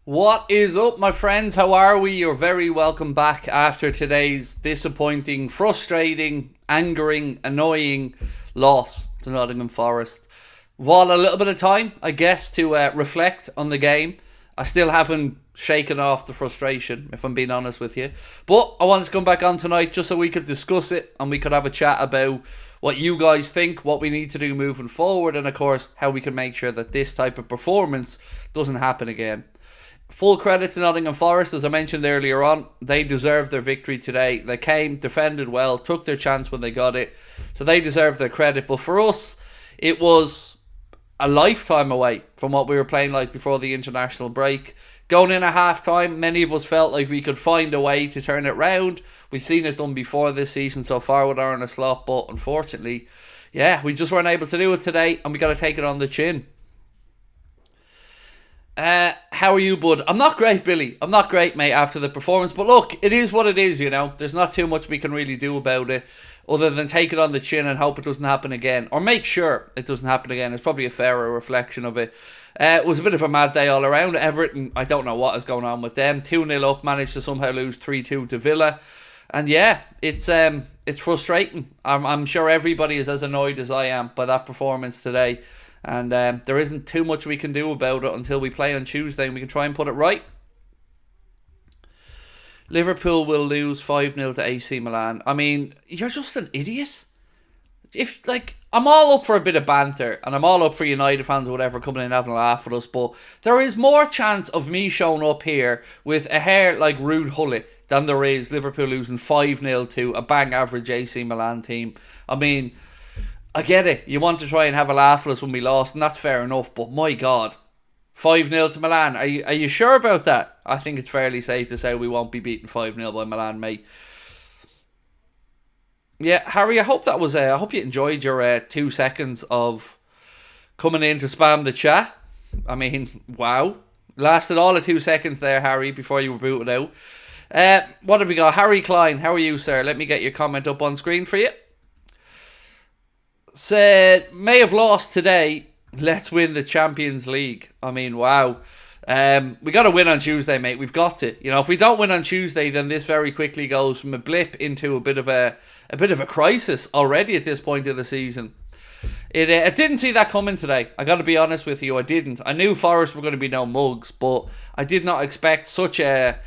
What is up, my friends? How are we? You're very welcome back after today's disappointing, frustrating, angering, annoying loss to Nottingham Forest. We've all a little bit of time, I guess, to reflect on the game. I still haven't shaken off the frustration, if I'm being honest with you. But I wanted to come back on tonight just so we could discuss it and we could have a chat about what you guys think, what we need to do moving forward, and of course, how we can make sure that this type of performance doesn't happen again. Full credit to Nottingham Forest, as I mentioned earlier on. They deserved their victory today. They came, defended well, took their chance when they got it. So they deserve their credit. But for us, it was a lifetime away from what we were playing like before the international break. Going in at half-time, many of us felt like we could find a way to turn it round. We've seen it done before this season so far with Arne Slot, but unfortunately, we just weren't able to do it today, and we got to take it on the chin. How are you, bud? I'm not great, Billy. I'm not great, mate, after the performance. But look, it is what it is, you know. There's not too much we can really do about it other than take it on the chin and hope it doesn't happen again. Or make sure it doesn't happen again. It's probably a fairer reflection of it. It was a bit of a mad day all around. Everton, I don't know what is going on with them. 2-0 up, managed to somehow lose 3-2 to Villa. And yeah, it's frustrating. I'm sure everybody is as annoyed as I am by that performance today. And there isn't too much we can do about it until we play on Tuesday and we can try and put it right. Liverpool will lose 5-0 to AC Milan. I mean, you're just an idiot. I'm all up for a bit of banter and I'm all up for United fans or whatever coming in and having a laugh with us, but there is more chance of me showing up here with a hair like Rude Hullet than there is Liverpool losing 5-0 to a bang average AC Milan team. I mean, I get it. You want to try and have a laugh at us when we lost, and that's fair enough. But my God, 5-0 to Milan. Are you sure about that? I think it's fairly safe to say we won't be beaten 5-0 by Milan, mate. Yeah, Harry, I hope that was. I hope you enjoyed your 2 seconds of coming in to spam the chat. I mean, wow, lasted all of 2 seconds there, Harry, before you were booted out. What have we got? Harry Klein, how are you, sir? Let me get your comment up on screen for you. Said, may have lost today. Let's win the Champions League. I mean, wow. We got to win on Tuesday, mate. We've got to. You know, if we don't win on Tuesday, then this very quickly goes from a blip into a bit of a crisis already at this point of the season. I didn't see that coming today. I got to be honest with you, I didn't. I knew Forest were going to be no mugs, but I did not expect such a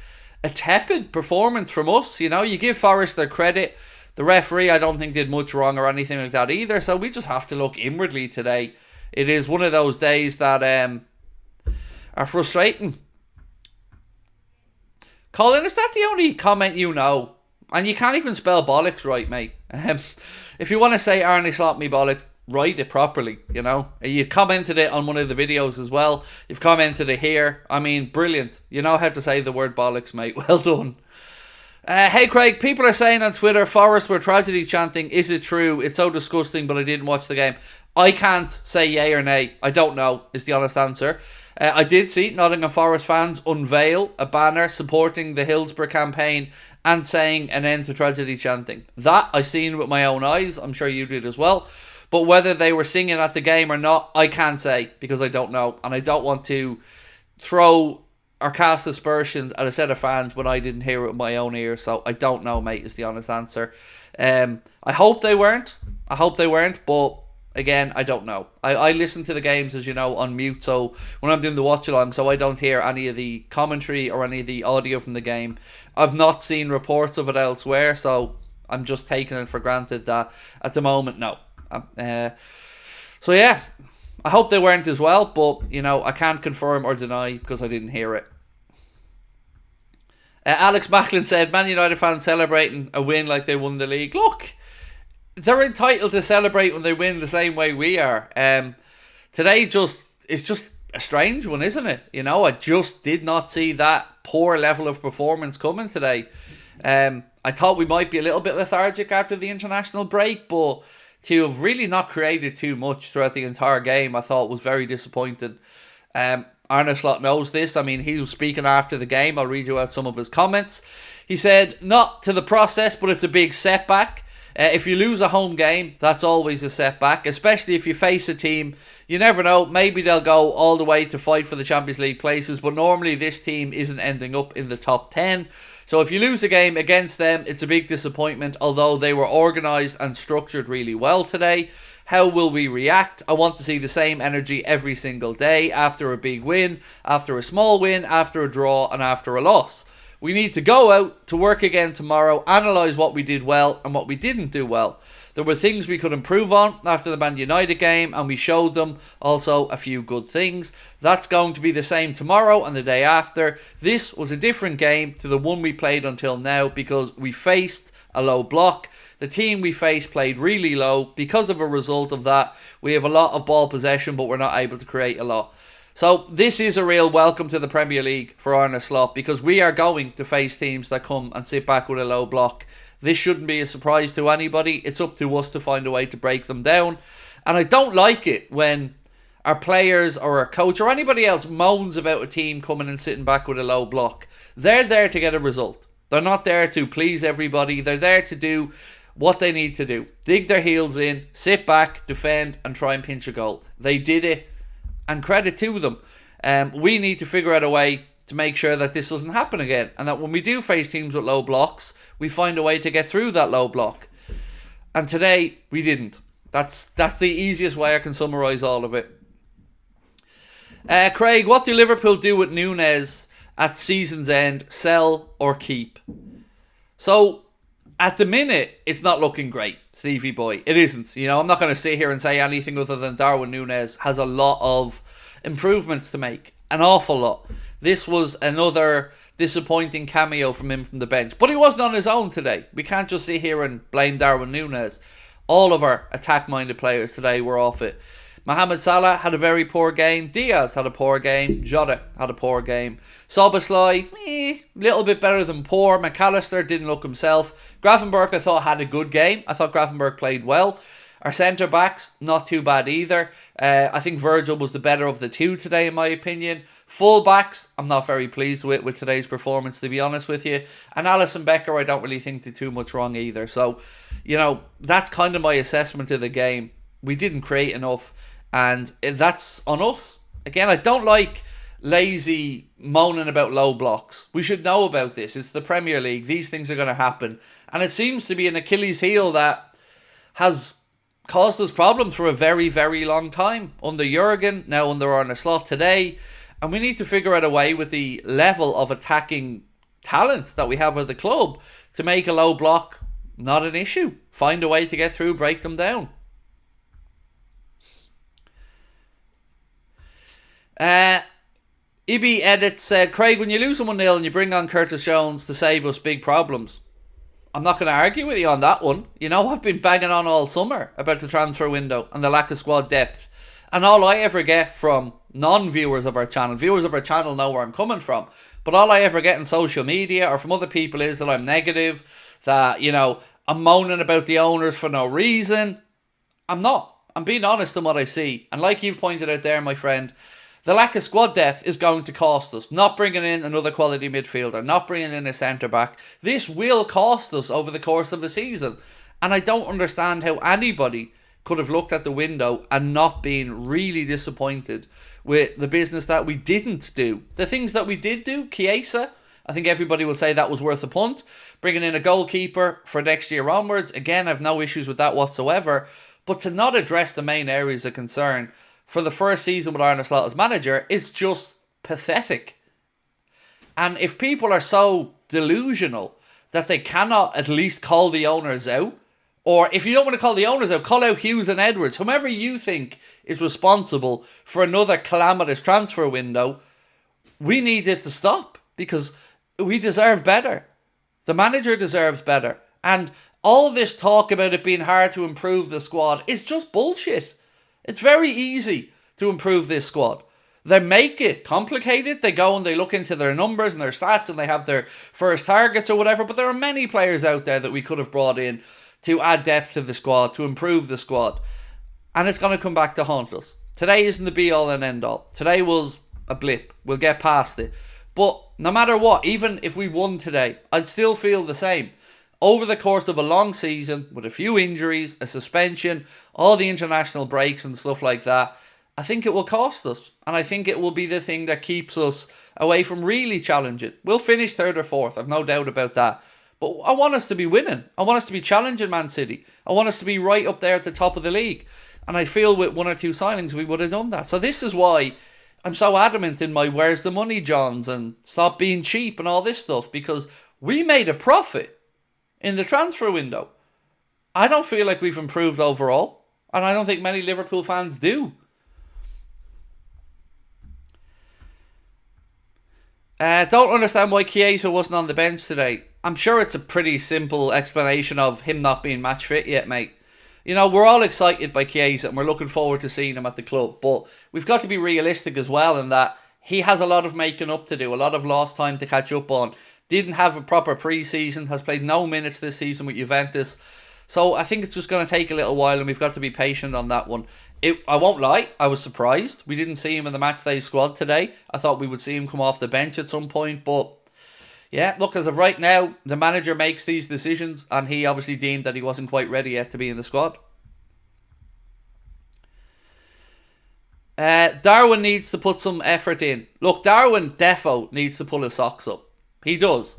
tepid performance from us. You know, you give Forest their credit. The referee, I don't think, did much wrong or anything like that either. So we just have to look inwardly today. It is one of those days that are frustrating. Colin, is that the only comment you know? And you can't even spell bollocks right, mate. If you want to say Arne Slot me bollocks, write it properly, you know. You commented it on one of the videos as well. You've commented it here. I mean, brilliant. You know how to say the word bollocks, mate. Well done. Hey Craig, people are saying on Twitter, Forest were tragedy chanting. Is it true? It's so disgusting, but I didn't watch the game. I can't say yay or nay. I don't know, is the honest answer. I did see Nottingham Forest fans unveil a banner supporting the Hillsborough campaign and saying an end to tragedy chanting. That I seen with my own eyes. I'm sure you did as well. But whether they were singing at the game or not, I can't say because I don't know. And I don't want to throw or cast aspersions at a set of fans when I didn't hear it with my own ears. So I don't know, mate, is the honest answer. I hope they weren't. But again, I don't know. I listen to the games, as you know, on mute. So when I'm doing the watch along, so I don't hear any of the commentary or any of the audio from the game. I've not seen reports of it elsewhere. So I'm just taking it for granted that at the moment, no. So yeah, I hope they weren't as well. But, you know, I can't confirm or deny because I didn't hear it. Alex Macklin said, Man United fans celebrating a win like they won the league. Look, they're entitled to celebrate when they win the same way we are. Today is just a strange one, isn't it? You know, I just did not see that poor level of performance coming today. I thought we might be a little bit lethargic after the international break, but to have really not created too much throughout the entire game, I thought was very disappointing. Arne Slot knows this. I mean, he was speaking after the game. I'll read you out some of his comments. He said, not to the process, but it's a big setback. If you lose a home game, that's always a setback, especially if you face a team. You never know, maybe they'll go all the way to fight for the Champions League places, but normally this team isn't ending up in the top 10. So if you lose a game against them, it's a big disappointment, although they were organised and structured really well today. How will we react? I want to see the same energy every single day after a big win, after a small win, after a draw, and after a loss. We need to go out to work again tomorrow, analyse what we did well and what we didn't do well. There were things we could improve on after the Man United game, and we showed them also a few good things. That's going to be the same tomorrow and the day after. This was a different game to the one we played until now because we faced a low block. The team we faced played really low. Because of a result of that, we have a lot of ball possession, but we're not able to create a lot. So this is a real welcome to the Premier League for Arne Slot, because we are going to face teams that come and sit back with a low block. This shouldn't be a surprise to anybody. It's up to us to find a way to break them down. And I don't like it when our players or our coach or anybody else moans about a team coming and sitting back with a low block. They're there to get a result. They're not there to please everybody. They're there to do what they need to do. Dig their heels in, sit back, defend, and try and pinch a goal. They did it. And credit to them. We need to figure out a way to make sure that this doesn't happen again, and that when we do face teams with low blocks, we find a way to get through that low block. And today we didn't. That's the easiest way I can summarise all of it. Craig, what do Liverpool do with Núñez at season's end? Sell or keep? So at the minute, it's not looking great, Stevie boy. It isn't. You know, I'm not going to sit here and say anything other than Darwin Núñez has a lot of improvements to make. An awful lot. This was another disappointing cameo from him from the bench. But he wasn't on his own today. We can't just sit here and blame Darwin Núñez. All of our attack-minded players today were off it. Mohamed Salah had a very poor game. Diaz had a poor game. Jota had a poor game. Szoboszlai, a little bit better than poor. McAllister didn't look himself. Gravenberch, I thought, had a good game. I thought Gravenberch played well. Our centre-backs, not too bad either. I think Virgil was the better of the two today, in my opinion. Full-backs, I'm not very pleased with today's performance, to be honest with you. And Alisson Becker, I don't really think did too much wrong either. So, you know, that's kind of my assessment of the game. We didn't create enough. And that's on us. Again, I don't like lazy moaning about low blocks. We should know about this. It's the Premier League. These things are going to happen. And it seems to be an Achilles heel that has caused us problems for a very, very long time. Under Jurgen, now under Arne Slot today. And we need to figure out a way with the level of attacking talent that we have at the club to make a low block not an issue. Find a way to get through, break them down. Ibi Edit said, Craig, when you lose 1-0 and you bring on Curtis Jones to save us big problems, I'm not going to argue with you on that one. You know, I've been banging on all summer about the transfer window and the lack of squad depth. And all I ever get from non-viewers of our channel, viewers of our channel know where I'm coming from, but all I ever get in social media or from other people is that I'm negative, that, you know, I'm moaning about the owners for no reason. I'm not. I'm being honest in what I see. And like you've pointed out there, my friend, the lack of squad depth is going to cost us. Not bringing in another quality midfielder, not bringing in a centre-back. This will cost us over the course of a season. And I don't understand how anybody could have looked at the window and not been really disappointed with the business that we didn't do. The things that we did do, Chiesa, I think everybody will say that was worth a punt. Bringing in a goalkeeper for next year onwards, again, I have no issues with that whatsoever. But to not address the main areas of concern for the first season with Arne Slot as manager is just pathetic. And if people are so delusional that they cannot at least call the owners out, or if you don't want to call the owners out, call out Hughes and Edwards, whomever you think is responsible for another calamitous transfer window, we need it to stop because we deserve better. The manager deserves better. And all this talk about it being hard to improve the squad is just bullshit. It's very easy to improve this squad. They make it complicated. They go and they look into their numbers and their stats and they have their first targets or whatever. But there are many players out there that we could have brought in to add depth to the squad, to improve the squad. And it's going to come back to haunt us. Today isn't the be-all and end-all. Today was a blip. We'll get past it. But no matter what, even if we won today, I'd still feel the same. over the course of a long season, with a few injuries, a suspension, all the international breaks and stuff like that, I think it will cost us. And I think it will be the thing that keeps us away from really challenging. We'll finish third or fourth, I've no doubt about that. But I want us to be winning. I want us to be challenging Man City. I want us to be right up there at the top of the league. And I feel with one or two signings we would have done that. So this is why I'm so adamant in my where's the money, Johns, and stop being cheap and all this stuff. Because we made a profit in the transfer window. I don't feel like we've improved overall. And I don't think many Liverpool fans do. Don't understand why Chiesa wasn't on the bench today. I'm sure it's a pretty simple explanation of him not being match fit yet, mate. You know, we're all excited by Chiesa and we're looking forward to seeing him at the club. But we've got to be realistic as well in that he has a lot of making up to do, a lot of lost time to catch up on. Didn't have a proper pre-season, has played no minutes this season with Juventus. So I think it's just going to take a little while and we've got to be patient on that one. I won't lie, I was surprised. We didn't see him in the matchday squad today. I thought we would see him come off the bench at some point. But yeah, look, as of right now, the manager makes these decisions and he obviously deemed that he wasn't quite ready yet to be in the squad. Darwin needs to put some effort in. Look, Darwin defo needs to pull his socks up. He does.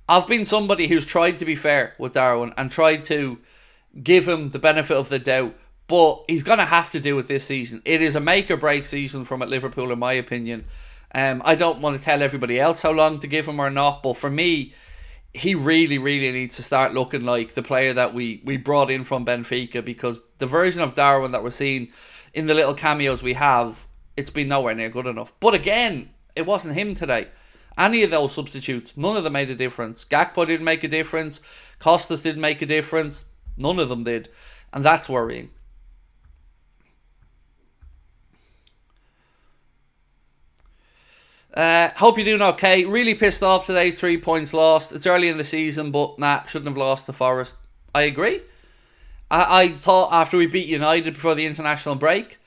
I've been somebody who's tried to be fair with Darwin and tried to give him the benefit of the doubt. But he's going to have to do it this season. It is a make or break season from at Liverpool, in my opinion. I don't want to tell everybody else how long to give him or not. But for me, he really, really needs to start looking like the player that we brought in from Benfica. Because the version of Darwin that we're seeing in the little cameos we have, it's been nowhere near good enough. But again, it wasn't him today. Any of those substitutes, none of them made a difference. Gakpo didn't make a difference. Costas didn't make a difference. None of them did. And that's worrying. Hope you're doing okay. Really pissed off today's 3 points lost. It's early in the season, but shouldn't have lost to Forest. I agree. I thought after we beat United before the international break,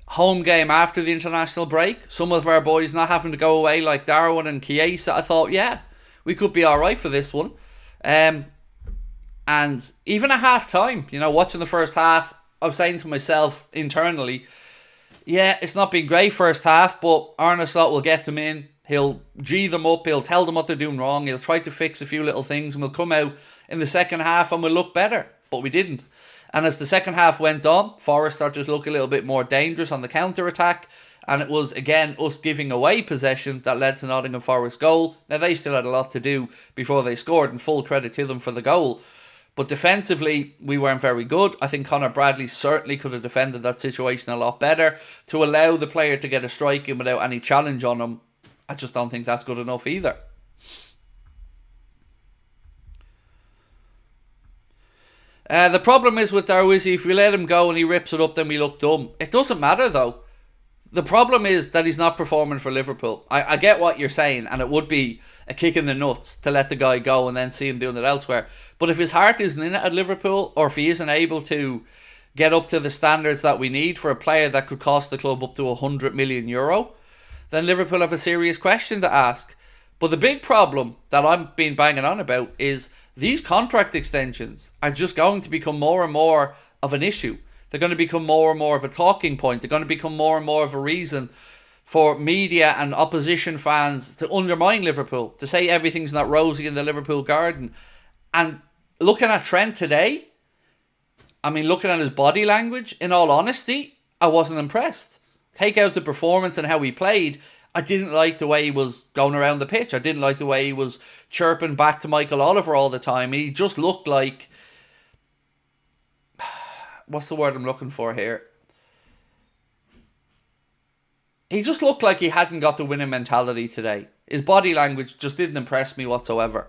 home game after the international break, some of our boys not having to go away like Darwin and Chiesa, I thought, yeah, we could be alright for this one. And even at half time, you know, watching the first half, I was saying to myself internally, yeah, it's not been great first half, but Arne Slot will get them in. He'll G them up. He'll tell them what they're doing wrong. He'll try to fix a few little things and we'll come out in the second half and we'll look better. But we didn't. And as the second half went on, Forest started to look a little bit more dangerous on the counter-attack. And it was, again, us giving away possession that led to Nottingham Forest goal. Now, they still had a lot to do before they scored, and full credit to them for the goal. But defensively, we weren't very good. I think Conor Bradley certainly could have defended that situation a lot better. To allow the player to get a strike in without any challenge on him, I just don't think that's good enough either. The problem is with Darwizi, if we let him go and he rips it up, then we look dumb. It doesn't matter though. The problem is that he's not performing for Liverpool. I get what you're saying, and it would be a kick in the nuts to let the guy go and then see him doing it elsewhere. But if his heart isn't in it at Liverpool, or if he isn't able to get up to the standards that we need for a player that could cost the club up to €100 million, then Liverpool have a serious question to ask. But the big problem that I've been banging on about is these contract extensions are just going to become more and more of an issue. They're going to become more and more of a talking point. They're going to become more and more of a reason for media and opposition fans to undermine Liverpool, to say everything's not rosy in the Liverpool garden. And looking at Trent today, I mean, looking at his body language, in all honesty, I wasn't impressed. Take out the performance and how he played, I didn't like the way he was going around the pitch. I didn't like the way he was chirping back to Michael Oliver all the time. He just looked like... What's the word I'm looking for here? He just looked like he hadn't got the winning mentality today. His body language just didn't impress me whatsoever.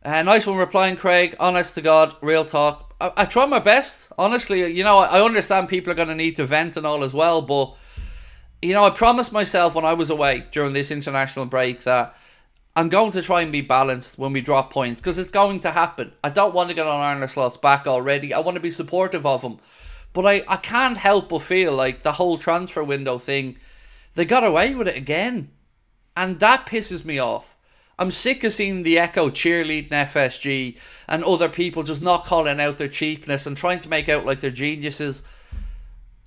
Nice one replying, Craig. Honest to God, real talk. I try my best. Honestly, you know, I understand people are going to need to vent and all as well. But, you know, I promised myself when I was away during this international break that I'm going to try and be balanced when we drop points, because it's going to happen. I don't want to get on Arne Slot's back already. I want to be supportive of him. But I can't help but feel like the whole transfer window thing, they got away with it again. And that pisses me off. I'm sick of seeing the Echo cheerleading FSG and other people just not calling out their cheapness and trying to make out like they're geniuses.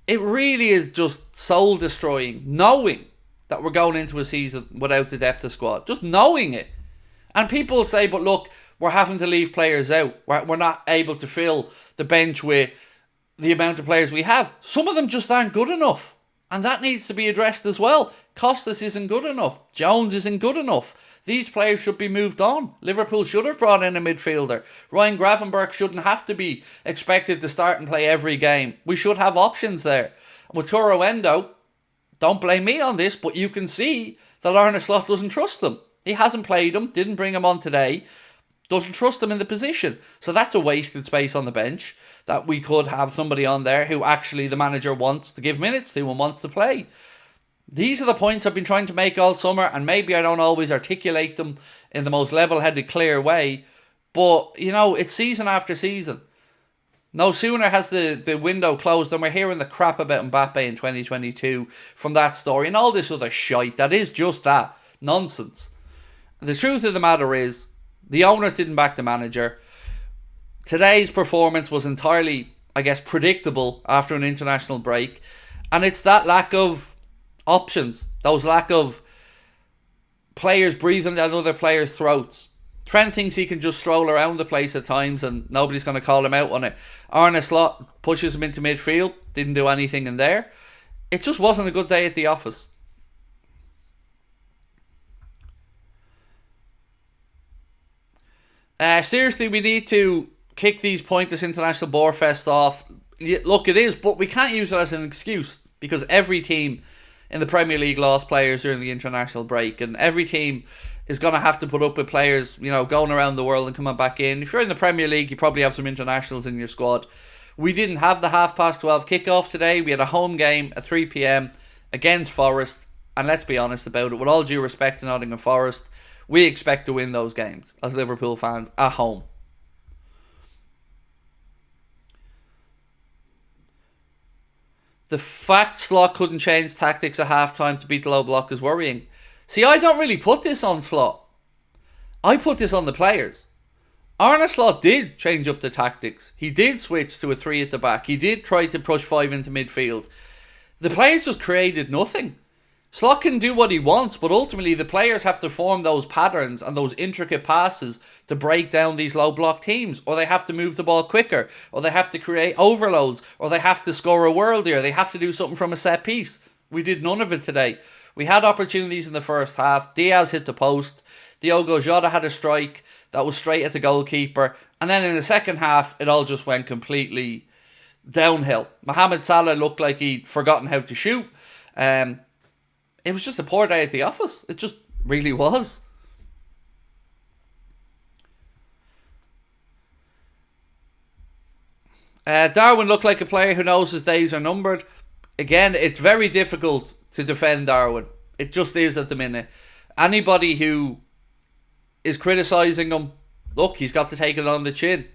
It really is just soul destroying, knowing that we're going into a season without the depth of squad. Just knowing it. And people say, but look, we're having to leave players out. We're not able to fill the bench with the amount of players we have. Some of them just aren't good enough. And that needs to be addressed as well. Costas isn't good enough. Jones isn't good enough. These players should be moved on. Liverpool should have brought in a midfielder. Ryan Gravenberch shouldn't have to be expected to start and play every game. We should have options there. With Turo Endo, don't blame me on this, but you can see that Arne Slot doesn't trust them. He hasn't played him, didn't bring him on today, doesn't trust him in the position. So that's a wasted space on the bench that we could have somebody on there who actually the manager wants to give minutes to and wants to play. These are the points I've been trying to make all summer, and maybe I don't always articulate them in the most level-headed, clear way, but, you know, it's season after season. No sooner has the window closed than we're hearing the crap about Mbappe in 2022 from that story and all this other shite that is just that. Nonsense. The truth of the matter is, the owners didn't back the manager. Today's performance was entirely, I guess, predictable after an international break. And it's that lack of options, those lack of players breathing down other players' throats. Trent thinks he can just stroll around the place at times and nobody's going to call him out on it. Arne Slot pushes him into midfield, didn't do anything in there. It just wasn't a good day at the office. Seriously, we need to kick these pointless international bore fests off. Look, it is, but we can't use it as an excuse because every team in the Premier League lost players during the international break, and every team is going to have to put up with players, you know, going around the world and coming back in. If you're in the Premier League, you probably have some internationals in your squad. We didn't have the 12:30 kickoff today. We had a home game at 3 p.m. against Forest, and let's be honest about it, with all due respect to Nottingham Forest, we expect to win those games as Liverpool fans at home. The fact Slot couldn't change tactics at halftime to beat the low block is worrying. See, I don't really put this on Slot. I put this on the players. Arne Slot did change up the tactics. He did switch to a 3 at the back. He did try to push 5 into midfield. The players just created nothing. Slot can do what he wants, but ultimately the players have to form those patterns and those intricate passes to break down these low block teams, or they have to move the ball quicker, or they have to create overloads, or they have to score a worldie, or they have to do something from a set piece. We did none of it today. We had opportunities in the first half. Diaz hit the post. Diogo Jota had a strike that was straight at the goalkeeper. And then in the second half, it all just went completely downhill. Mohamed Salah looked like he'd forgotten how to shoot. It was just a poor day at the office. It just really was. Darwin looked like a player who knows his days are numbered. Again, it's very difficult to defend Darwin. It just is at the minute. Anybody who is criticising him, look, he's got to take it on the chin.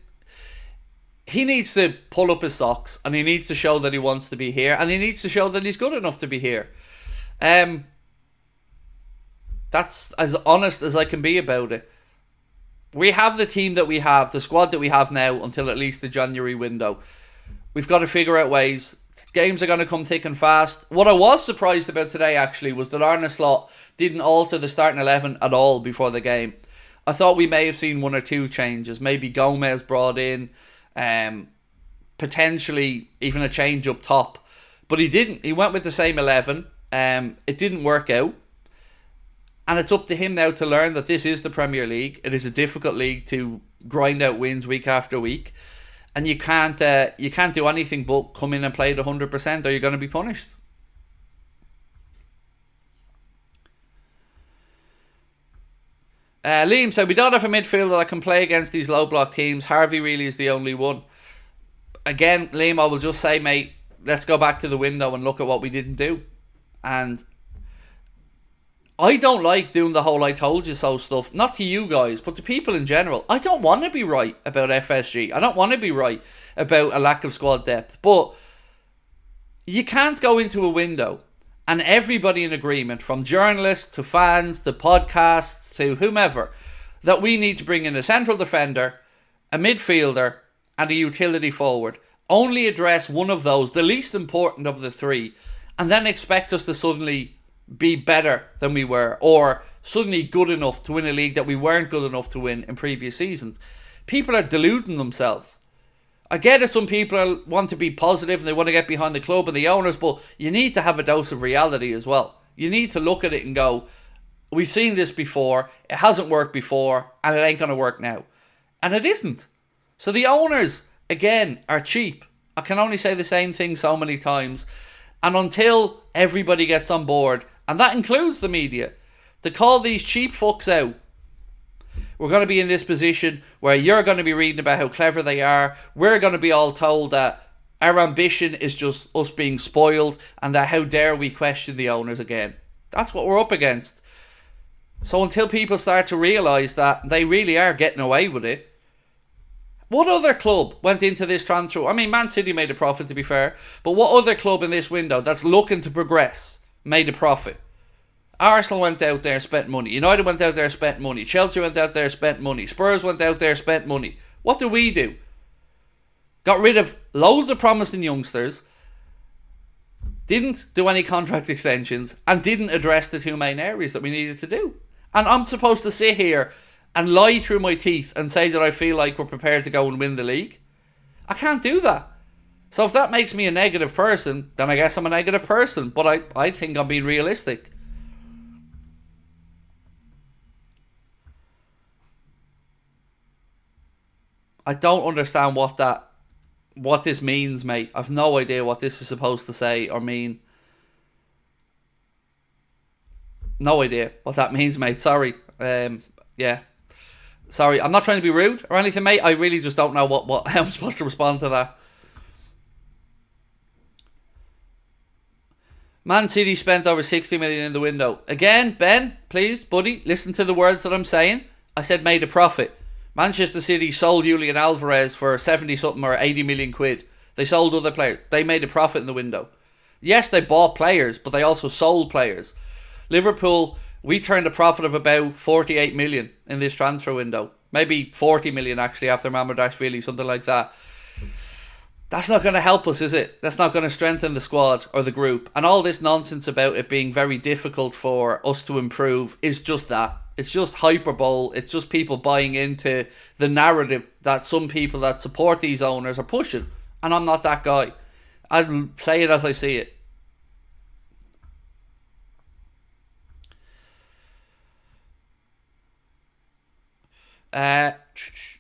He needs to pull up his socks and he needs to show that he wants to be here and he needs to show that he's good enough to be here. That's as honest as I can be about it. We have the team that we have, the squad that we have now until at least the January window. We've got to figure out ways. Games are going to come thick and fast. What I was surprised about today actually was that Arne Slot didn't alter the starting 11 at all before the game. I thought we may have seen 1 or 2 changes. Maybe Gomez brought in, potentially even a change up top. But he didn't. He went with the same 11. It didn't work out. And it's up to him now to learn that this is the Premier League. It is a difficult league to grind out wins week after week. And you can't do anything but come in and play at 100% or you're going to be punished. Liam said, we don't have a midfielder that can play against these low block teams. Harvey really is the only one. Again, Liam, I will just say, mate, let's go back to the window and look at what we didn't do. And I don't like doing the whole I told you so stuff. Not to you guys, but to people in general. I don't want to be right about FSG. I don't want to be right about a lack of squad depth. But you can't go into a window and everybody in agreement, from journalists to fans to podcasts to whomever, that we need to bring in a central defender, a midfielder, and a utility forward. Only address one of those, the least important of the three, and then expect us to suddenly be better than we were, or suddenly good enough to win a league that we weren't good enough to win in previous seasons. People are deluding themselves. I get it, some people want to be positive and they want to get behind the club and the owners, but you need to have a dose of reality as well. You need to look at it and go, we've seen this before, it hasn't worked before, and it ain't going to work now. And it isn't. So the owners, again, are cheap. I can only say the same thing so many times. And until everybody gets on board, and that includes the media, to call these cheap fucks out, we're going to be in this position where you're going to be reading about how clever they are. We're going to be all told that our ambition is just us being spoiled, and that how dare we question the owners again. That's what we're up against. So until people start to realise that they really are getting away with it. What other club went into this transfer? I mean, Man City made a profit, to be fair. But what other club in this window that's looking to progress made a profit? Arsenal went out there, spent money. United went out there, spent money. Chelsea went out there, spent money. Spurs went out there, spent money. What do we do? Got rid of loads of promising youngsters, didn't do any contract extensions, and didn't address the two main areas that we needed to do. And I'm supposed to sit here and lie through my teeth and say that I feel like we're prepared to go and win the league? I can't do that. So if that makes me a negative person, then I guess I'm a negative person. But I think I'm being realistic. I don't understand what this means, mate. I've no idea what this is supposed to say or mean. No idea what that means, mate. Sorry. Yeah. Sorry, I'm not trying to be rude or anything, mate. I really just don't know how I'm supposed to respond to that. Man City spent over 60 million in the window. Again, Ben, please, buddy, listen to the words that I'm saying. I said made a profit. Manchester City sold Julian Alvarez for 70 something or 80 million quid. They sold other players. They made a profit in the window. Yes, they bought players, but they also sold players. Liverpool, we turned a profit of about 48 million in this transfer window. Maybe 40 million actually after Mamardashvili, something like that. That's not going to help us, is it? That's not going to strengthen the squad or the group. And all this nonsense about it being very difficult for us to improve is just that. It's just hyperbole. It's just people buying into the narrative that some people that support these owners are pushing. And I'm not that guy. I'll say it as I see it.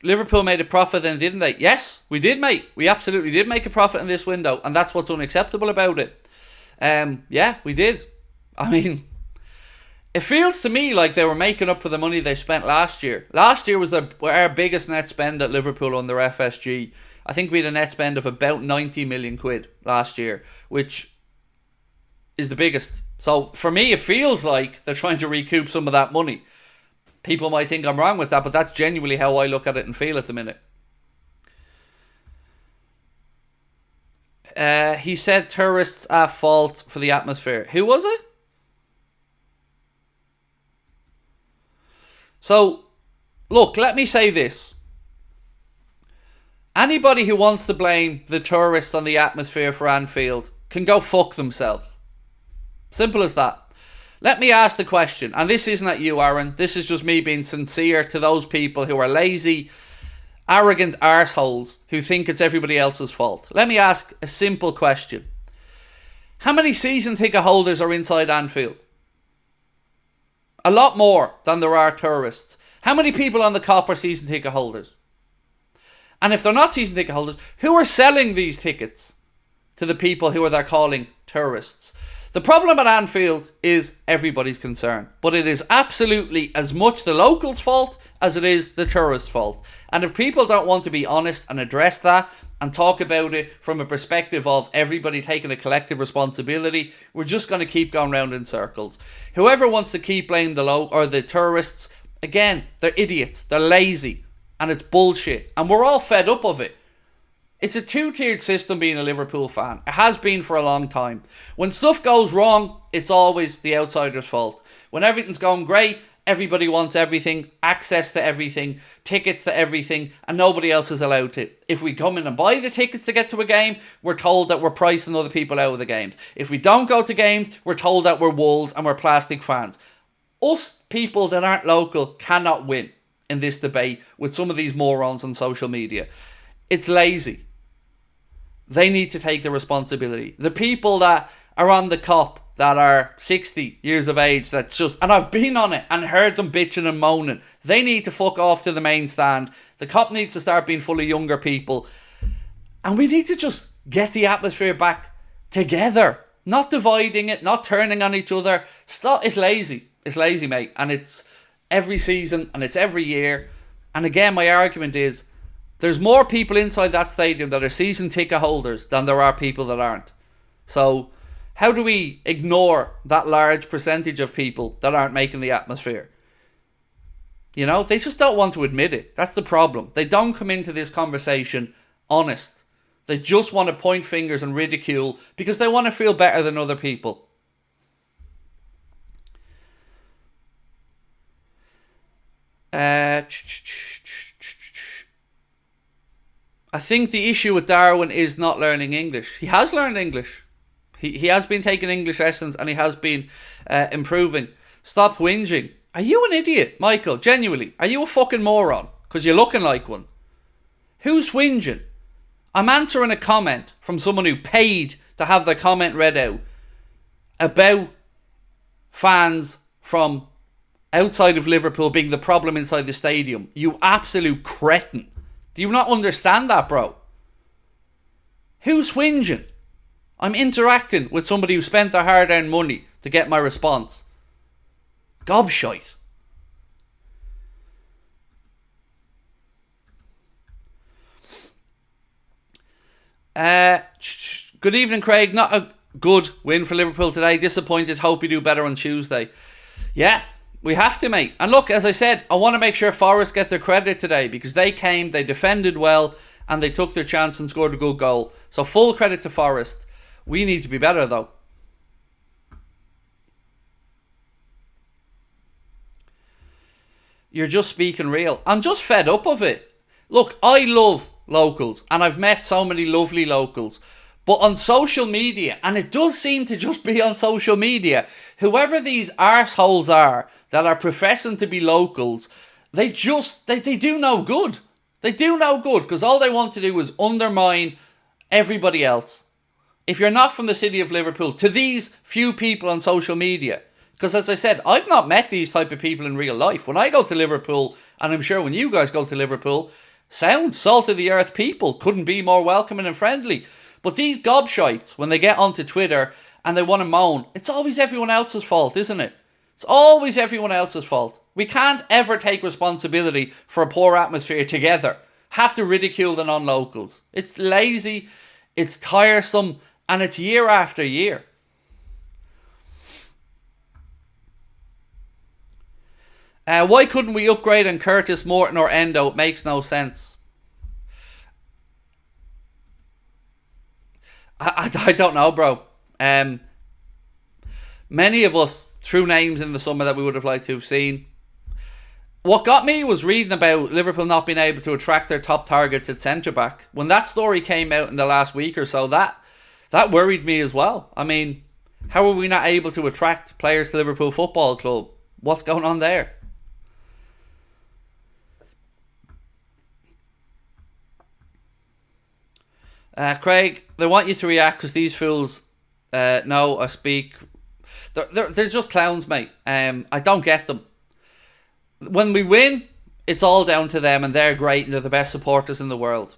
Liverpool made a profit then, didn't they? Yes, we did, mate. We absolutely did make a profit in this window, and that's what's unacceptable about it. Yeah, we did. I mean, it feels to me like they were making up for the money they spent last year. Last year was our biggest net spend at Liverpool under FSG. I think we had a net spend of about 90 million quid last year, which is the biggest. So for me, it feels like they're trying to recoup some of that money. People might think I'm wrong with that, but that's genuinely how I look at it and feel at the minute. He said tourists at fault for the atmosphere. Who was it? So, look, let me say this. Anybody who wants to blame the tourists on the atmosphere for Anfield can go fuck themselves. Simple as that. Let me ask the question, and this isn't at you, Aaron. This is just me being sincere to those people who are lazy, arrogant arseholes who think it's everybody else's fault. Let me ask a simple question. How many season ticket holders are inside Anfield? A lot more than there are tourists. How many people on the Cop are season ticket holders? And if they're not season ticket holders, who are selling these tickets to the people who they're calling tourists? The problem at Anfield is everybody's concern, but it is absolutely as much the locals' fault as it is the tourists' fault. And if people don't want to be honest and address that and talk about it from a perspective of everybody taking a collective responsibility, we're just going to keep going round in circles. Whoever wants to keep blaming the tourists, again, they're idiots, they're lazy, and it's bullshit. And we're all fed up of it. It's a two-tiered system being a Liverpool fan. It has been for a long time. When stuff goes wrong, it's always the outsider's fault. When everything's going great, everybody wants everything, access to everything, tickets to everything, and nobody else is allowed to. If we come in and buy the tickets to get to a game, we're told that we're pricing other people out of the games. If we don't go to games, we're told that we're wolves and we're plastic fans. Us people that aren't local cannot win in this debate with some of these morons on social media. It's lazy. They need to take the responsibility. The people that are on the cop, that are 60 years of age, that's just, and I've been on it and heard them bitching and moaning, they need to fuck off to the main stand. The cop needs to start being full of younger people. And we need to just get the atmosphere back together. Not dividing it, not turning on each other. Stop. It's lazy. It's lazy, mate. And it's every season and it's every year. And again, my argument is, there's more people inside that stadium that are season ticket holders than there are people that aren't. So how do we ignore that large percentage of people that aren't making the atmosphere? You know, they just don't want to admit it. That's the problem. They don't come into this conversation honest. They just want to point fingers and ridicule because they want to feel better than other people. I think the issue with Darwin is not learning English. He has learned English. He has been taking English lessons and he has been improving. Stop whinging. Are you an idiot, Michael? Genuinely. Are you a fucking moron? Because you're looking like one. Who's whinging? I'm answering a comment from someone who paid to have their comment read out about fans from outside of Liverpool being the problem inside the stadium. You absolute cretin. Do you not understand that, bro? Who's whinging? I'm interacting with somebody who spent their hard-earned money to get my response. Gobshite. Good evening, Craig. Not a good win for Liverpool today. Disappointed. Hope you do better on Tuesday. Yeah, we have to, mate. And look, as I said, I want to make sure Forest get their credit today because they came, they defended well, and they took their chance and scored a good goal. So full credit to Forest. We need to be better, though. You're just speaking real. I'm just fed up of it. Look, I love locals, and I've met so many lovely locals. But on social media, and it does seem to just be on social media, whoever these arseholes are that are professing to be locals, they do no good. They do no good because all they want to do is undermine everybody else. If you're not from the city of Liverpool, to these few people on social media, because as I said, I've not met these type of people in real life. When I go to Liverpool, and I'm sure when you guys go to Liverpool, sound, salt of the earth people, couldn't be more welcoming and friendly. But these gobshites, when they get onto Twitter and they want to moan, it's always everyone else's fault, isn't it? It's always everyone else's fault. We can't ever take responsibility for a poor atmosphere together. Have to ridicule the non-locals. It's lazy, it's tiresome, and it's year after year. Why couldn't we upgrade on Curtis, Morton or Endo? It makes no sense. I don't know, bro. Many of us threw names in the summer that we would have liked to have seen. What got me was reading about Liverpool not being able to attract their top targets at centre-back. When that story came out in the last week or so, that worried me as well. I mean, how are we not able to attract players to Liverpool Football Club? What's going on there? Craig, they want you to react because these fools know I speak. They're just clowns, mate. I don't get them. When we win, it's all down to them and they're great and they're the best supporters in the world.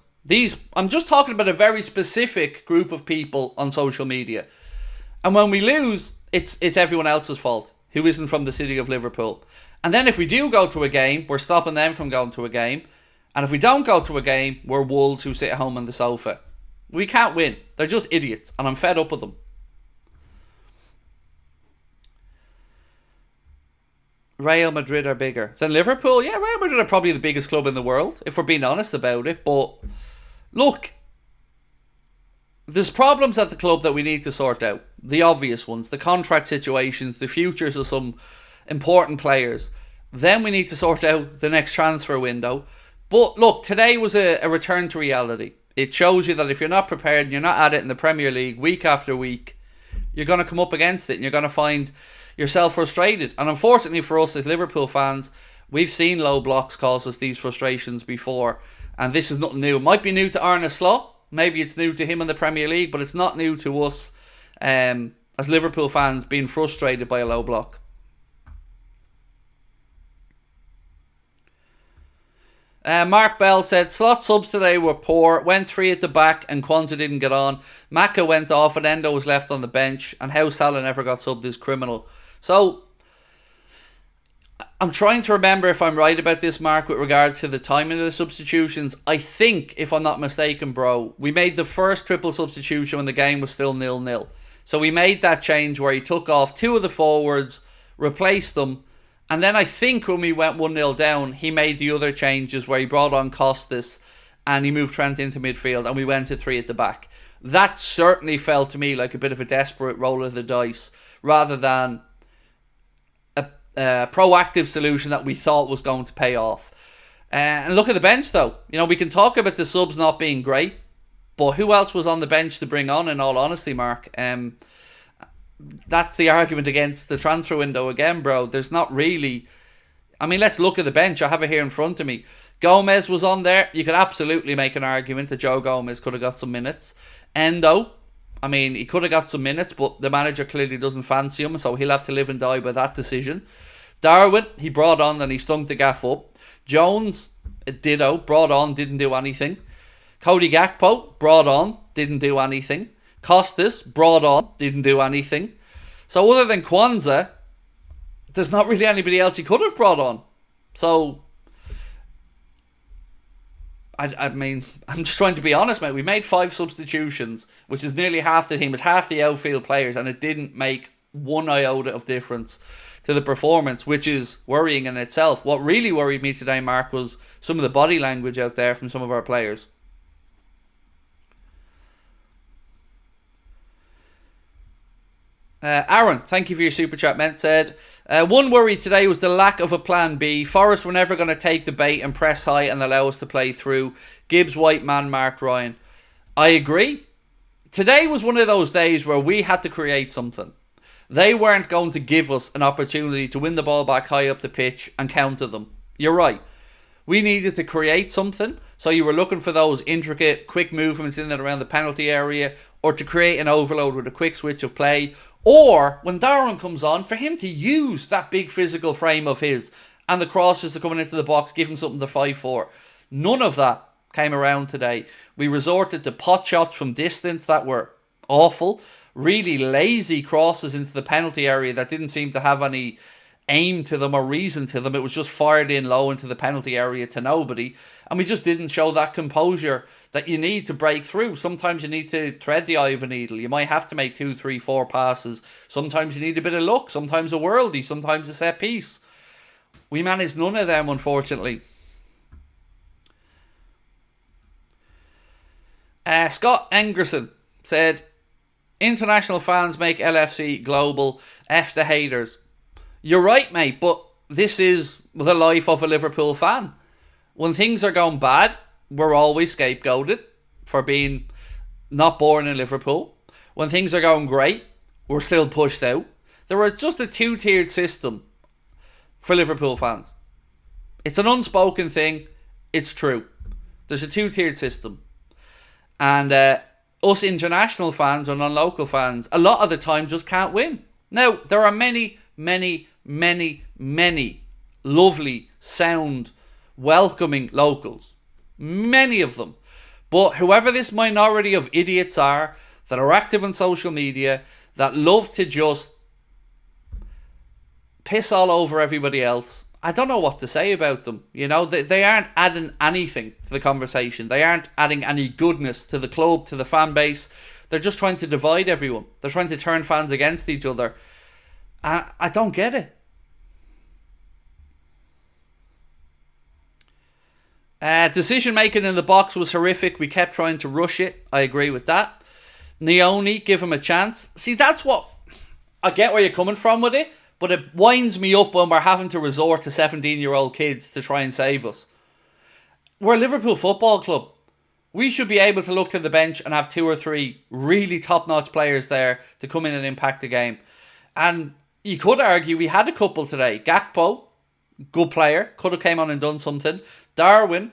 I'm just talking about a very specific group of people on social media. And when we lose, it's everyone else's fault who isn't from the city of Liverpool. And then if we do go to a game, we're stopping them from going to a game. And if we don't go to a game, we're wolves who sit at home on the sofa. We can't win. They're just idiots, and I'm fed up with them. Real Madrid are bigger than Liverpool. Yeah, Real Madrid are probably the biggest club in the world, if we're being honest about it. But look, There's problems at the club that we need to sort out. The obvious ones, the contract situations, the futures of some important players. Then we need to sort out the next transfer window. But look, today was a return to reality. It shows you that if you're not prepared and you're not at it in the Premier League week after week, you're going to come up against it and you're going to find yourself frustrated. And unfortunately for us as Liverpool fans, we've seen low blocks cause us these frustrations before. And this is nothing new. It might be new to Arne Slot. Maybe it's new to him in the Premier League, but it's not new to us as Liverpool fans being frustrated by a low block. Mark Bell said, Slot subs today were poor, went 3 at the back and Kwanzaa didn't get on. Maka went off and Endo was left on the bench, and how Salah never got subbed is criminal. So, I'm trying to remember if I'm right about this, Mark, with regards to the timing of the substitutions. I think, if I'm not mistaken, bro, we made the first triple substitution when the game was still 0-0. So we made that change where he took off 2 of the forwards, replaced them, and then I think when we went 1-0 down, he made the other changes where he brought on Costas and he moved Trent into midfield and we went to 3 at the back. That certainly felt to me like a bit of a desperate roll of the dice rather than a proactive solution that we thought was going to pay off. And look at the bench though. You know, we can talk about the subs not being great, but who else was on the bench to bring on, in all honesty, Mark? That's the argument against the transfer window again, bro. There's not really... I mean, let's look at the bench. I have it here in front of me. Gomez was on there. You could absolutely make an argument that Joe Gomez could have got some minutes. Endo, I mean, he could have got some minutes, but the manager clearly doesn't fancy him, so he'll have to live and die by that decision. Darwin, he brought on and he stunk the gaff up. Jones, ditto, brought on, didn't do anything. Cody Gakpo, brought on, didn't do anything. Costas, brought on, didn't do anything. So other than Kwanzaa, there's not really anybody else he could have brought on. So, I mean, I'm just trying to be honest, mate. We made 5 substitutions, which is nearly half the team. It's half the outfield players, and it didn't make one iota of difference to the performance, which is worrying in itself. What really worried me today, Mark, was some of the body language out there from some of our players. Aaron, thank you for your super chat, mate. Said, one worry today was the lack of a plan B. Forest were never going to take the bait and press high and allow us to play through. Gibbs, White, Man, Mark, Ryan. I agree. Today was one of those days where we had to create something. They weren't going to give us an opportunity to win the ball back high up the pitch and counter them. You're right. We needed to create something. So you were looking for those intricate, quick movements in and around the penalty area, or to create an overload with a quick switch of play, or when Darwin comes on, for him to use that big physical frame of his and the crosses to coming into the box, give him something to fight for. None of that came around today. We resorted to pot shots from distance that were awful. Really lazy crosses into the penalty area that didn't seem to have any aim to them or reason to them. It was just fired in low into the penalty area to nobody, and we just didn't show that composure that you need to break through. Sometimes you need to thread the eye of a needle. You might have to make 2, 3, 4 passes. Sometimes you need a bit of luck, sometimes a worldie, sometimes a set piece. We managed none of them, unfortunately. Scott Engerson said, international fans make LFC global. F the haters. You're right, mate, but this is the life of a Liverpool fan. When things are going bad, we're always scapegoated for being not born in Liverpool. When things are going great, we're still pushed out. There is just a 2-tiered system for Liverpool fans. It's an unspoken thing. It's true. There's a 2-tiered system. And us international fans or non-local fans, a lot of the time just can't win. Now, there are many lovely, sound, welcoming locals. Many of them. But whoever this minority of idiots are that are active on social media, that love to just piss all over everybody else, I don't know what to say about them. You know, they aren't adding anything to the conversation. They aren't adding any goodness to the club, to the fan base. They're just trying to divide everyone. They're trying to turn fans against each other. I don't get it. Decision making in the box was horrific. We kept trying to rush it. I agree with that. Neoni, give him a chance. See, that's what... I get where you're coming from with it, but it winds me up when we're having to resort to 17-year-old kids to try and save us. We're a Liverpool Football Club. We should be able to look to the bench and have 2 or 3 really top-notch players there to come in and impact the game. And you could argue we had a couple today. Gakpo, good player, could have came on and done something. Darwin,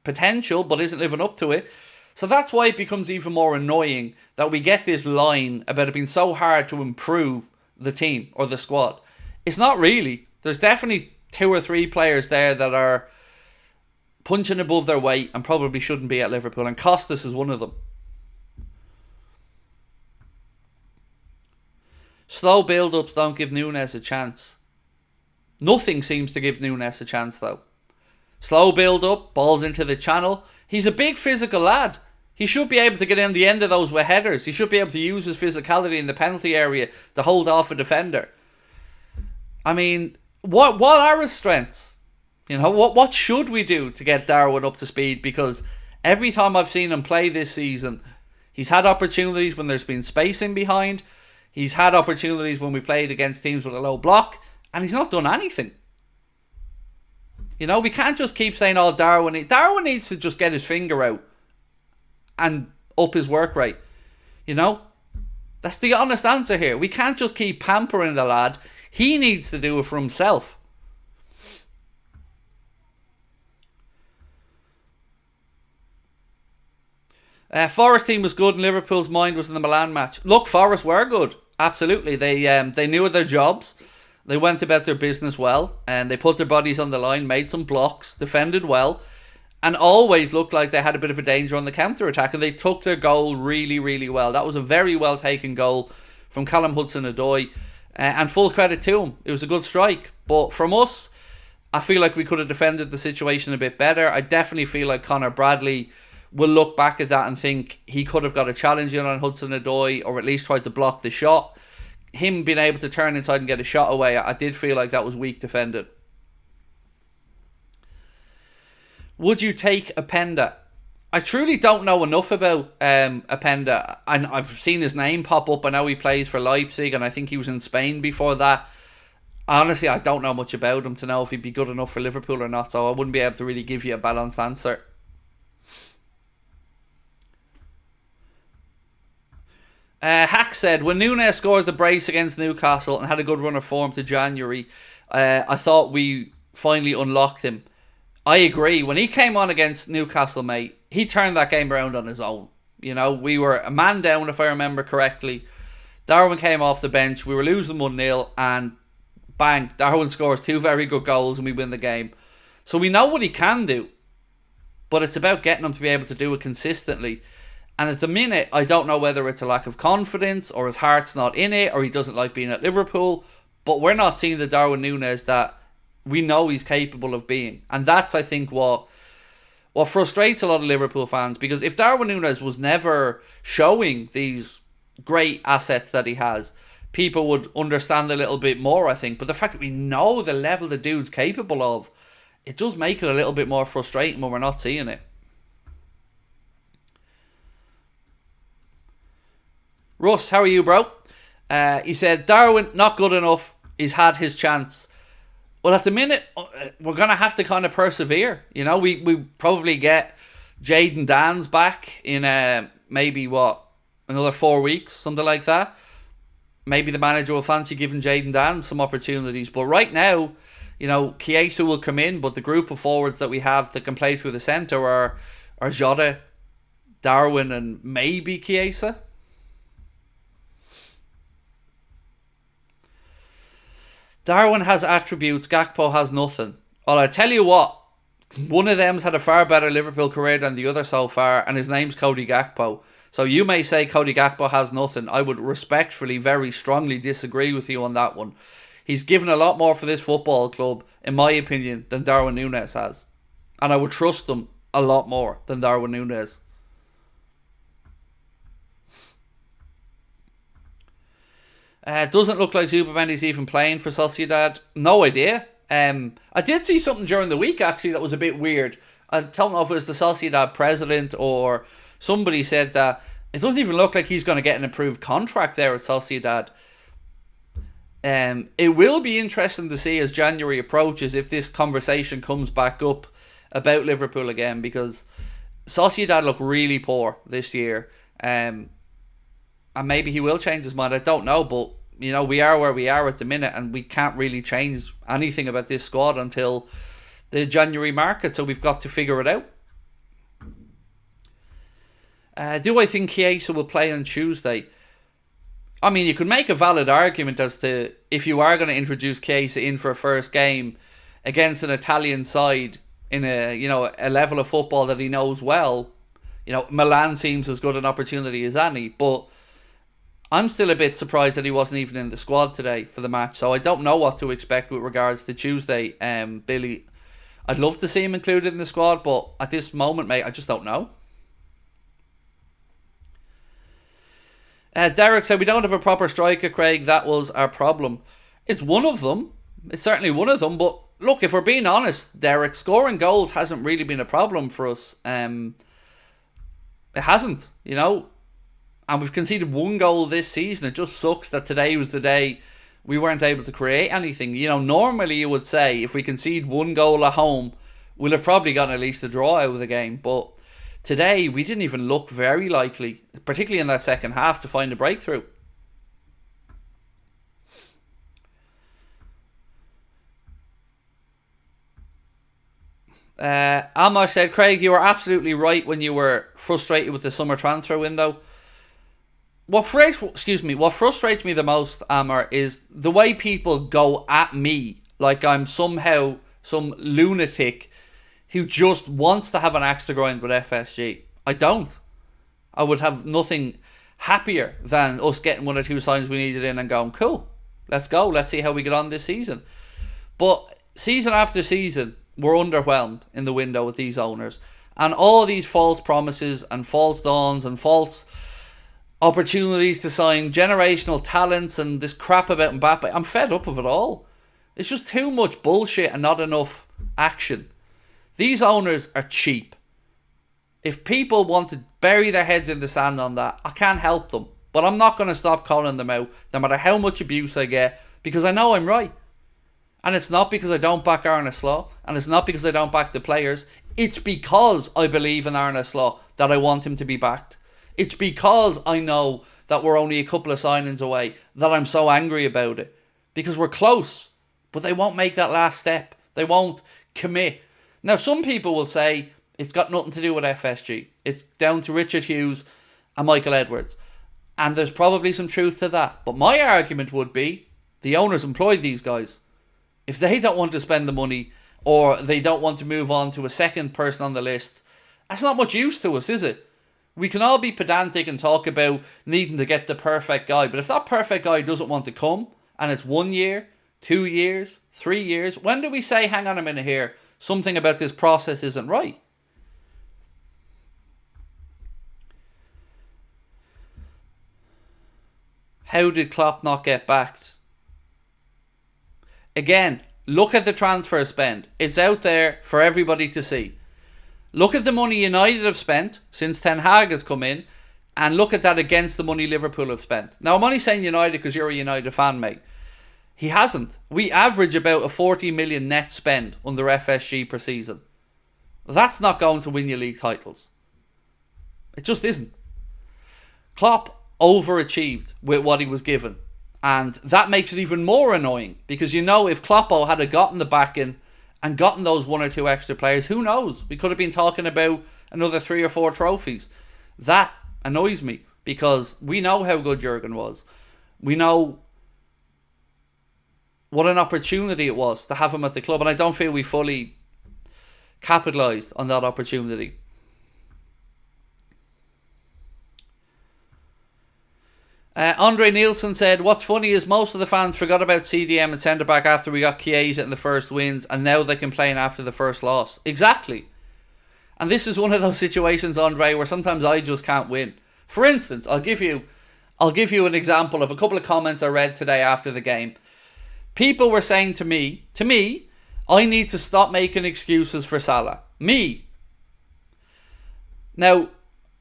potential, but isn't living up to it. So that's why it becomes even more annoying that we get this line about it being so hard to improve the team or the squad. It's not really. There's definitely 2 or 3 players there that are punching above their weight and probably shouldn't be at Liverpool, and Costas is one of them. Slow build-ups don't give Núñez a chance. Nothing seems to give Núñez a chance, though. Slow build-up, balls into the channel. He's a big physical lad. He should be able to get in the end of those with headers. He should be able to use his physicality in the penalty area to hold off a defender. I mean, what are his strengths? You know, what should we do to get Darwin up to speed? Because every time I've seen him play this season, he's had opportunities when there's been space in behind. He's had opportunities when we played against teams with a low block, and he's not done anything. You know, we can't just keep saying, oh, Darwin needs to just get his finger out and up his work rate. You know, that's the honest answer here. We can't just keep pampering the lad. He needs to do it for himself. Forest team was good and Liverpool's mind was in the Milan match. Look, Forest were good. Absolutely. They knew their jobs. They went about their business well, and they put their bodies on the line, made some blocks, defended well, and always looked like they had a bit of a danger on the counter-attack, and they took their goal really, really well. That was a very well-taken goal from Callum Hudson-Odoi, and full credit to him. It was a good strike. But from us, I feel like we could have defended the situation a bit better. I definitely feel like Conor Bradley will look back at that and think he could have got a challenge in on Hudson-Odoi, or at least tried to block the shot. Him being able to turn inside and get a shot away, I did feel like that was weak defended. Would you take Openda? I truly don't know enough about Openda. I've seen his name pop up. I know he plays for Leipzig, and I think he was in Spain before that. Honestly, I don't know much about him to know if he'd be good enough for Liverpool or not, so I wouldn't be able to really give you a balanced answer. Hack said, when Núñez scored the brace against Newcastle and had a good run of form to January, I thought we finally unlocked him. I agree. When he came on against Newcastle, mate, he turned that game around on his own. You know, we were a man down, if I remember correctly. Darwin came off the bench. We were losing 1-0, and bang, Darwin scores 2 very good goals and we win the game. So we know what he can do, but it's about getting him to be able to do it consistently. And at the minute, I don't know whether it's a lack of confidence or his heart's not in it or he doesn't like being at Liverpool, but we're not seeing the Darwin Núñez that we know he's capable of being. And that's, I think, what frustrates a lot of Liverpool fans, because if Darwin Núñez was never showing these great assets that he has, people would understand a little bit more, I think. But the fact that we know the level the dude's capable of, it does make it a little bit more frustrating when we're not seeing it. Russ, how are you, bro? He said, Darwin, not good enough. He's had his chance. Well, at the minute, we're going to have to kind of persevere. You know, we probably get Jayden Danns back in maybe, another 4 weeks, something like that. Maybe the manager will fancy giving Jayden Danns some opportunities. But right now, you know, Chiesa will come in, but the group of forwards that we have that can play through the centre are Jota, Darwin, and maybe Chiesa. Darwin has attributes, Gakpo has nothing. Well, I tell you what, one of them's had a far better Liverpool career than the other so far, and his name's Cody Gakpo. So you may say Cody Gakpo has nothing. I would respectfully, very strongly disagree with you on that one. He's given a lot more for this football club, in my opinion, than Darwin Núñez has. And I would trust them a lot more than Darwin Núñez. Doesn't look like Zubamendi's even playing for Sociedad. No idea. I did see something during the week, actually, that was a bit weird. I don't know if it was the Sociedad president or somebody said that it doesn't even look like he's going to get an improved contract there at Sociedad. It will be interesting to see as January approaches if this conversation comes back up about Liverpool again, because Sociedad look really poor this year. And maybe he will change his mind. I don't know, but you know, we are where we are at the minute, and we can't really change anything about this squad until the January market, so we've got to figure it out. Do I think Chiesa will play on Tuesday? I mean, you could make a valid argument as to if you are going to introduce Chiesa in for a first game against an Italian side in a level of football that he knows well. You know, Milan seems as good an opportunity as any, but I'm still a bit surprised that he wasn't even in the squad today for the match. So I don't know what to expect with regards to Tuesday. Billy, I'd love to see him included in the squad, but at this moment, mate, I just don't know. Derek said, we don't have a proper striker, Craig. That was our problem. It's one of them. It's certainly one of them. But look, if we're being honest, Derek, scoring goals hasn't really been a problem for us. It hasn't, you know. And we've conceded one goal this season. It just sucks that today was the day we weren't able to create anything. You know, normally you would say if we concede one goal at home, we'll have probably gotten at least a draw out of the game. But today, we didn't even look very likely, particularly in that second half, to find a breakthrough. Amar said, Craig, you were absolutely right when you were frustrated with the summer transfer window. What frustrates me the most, Amar, is the way people go at me like I'm somehow some lunatic who just wants to have an axe to grind with FSG. I don't. I would have nothing happier than us getting one or two signs we needed in and going, cool, let's go. Let's see how we get on this season. But season after season, we're underwhelmed in the window with these owners. And all these false promises and false dawns and false opportunities to sign generational talents and this crap about Mbappe. I'm fed up of it all. It's just too much bullshit and not enough action. These owners are cheap. If people want to bury their heads in the sand on that, I can't help them. But I'm not going to stop calling them out, no matter how much abuse I get, because I know I'm right. And it's not because I don't back Arne Slot, and it's not because I don't back the players. It's because I believe in Arne Slot that I want him to be backed. It's because I know that we're only a couple of signings away that I'm so angry about it. Because we're close, but they won't make that last step. They won't commit. Now, some people will say it's got nothing to do with FSG. It's down to Richard Hughes and Michael Edwards. And there's probably some truth to that. But my argument would be the owners employed these guys. If they don't want to spend the money or they don't want to move on to a second person on the list, that's not much use to us, is it? We can all be pedantic and talk about needing to get the perfect guy. But if that perfect guy doesn't want to come and it's 1 year, 2 years, 3 years, when do we say, hang on a minute here, something about this process isn't right? How did Klopp not get backed? Again, look at the transfer spend. It's out there for everybody to see. Look at the money United have spent since Ten Hag has come in, and look at that against the money Liverpool have spent. Now, I'm only saying United because you're a United fan, mate. He hasn't. We average about a 40 million net spend under FSG per season. That's not going to win you league titles. It just isn't. Klopp overachieved with what he was given. And that makes it even more annoying. Because you know, if Kloppo had gotten the backing and gotten those 1 or 2 extra players, who knows? We could have been talking about another 3 or 4 trophies. That annoys me. Because we know how good Jurgen was. We know what an opportunity it was to have him at the club. And I don't feel we fully capitalised on that opportunity. Andre Nielsen said, what's funny is most of the fans forgot about CDM and centre-back after we got Chiesa in the first wins, and now they complain after the first loss. Exactly. And this is one of those situations, Andre, where sometimes I just can't win. For instance, I'll give you an example of a couple of comments I read today after the game. People were saying to me, I need to stop making excuses for Salah. Me. Now,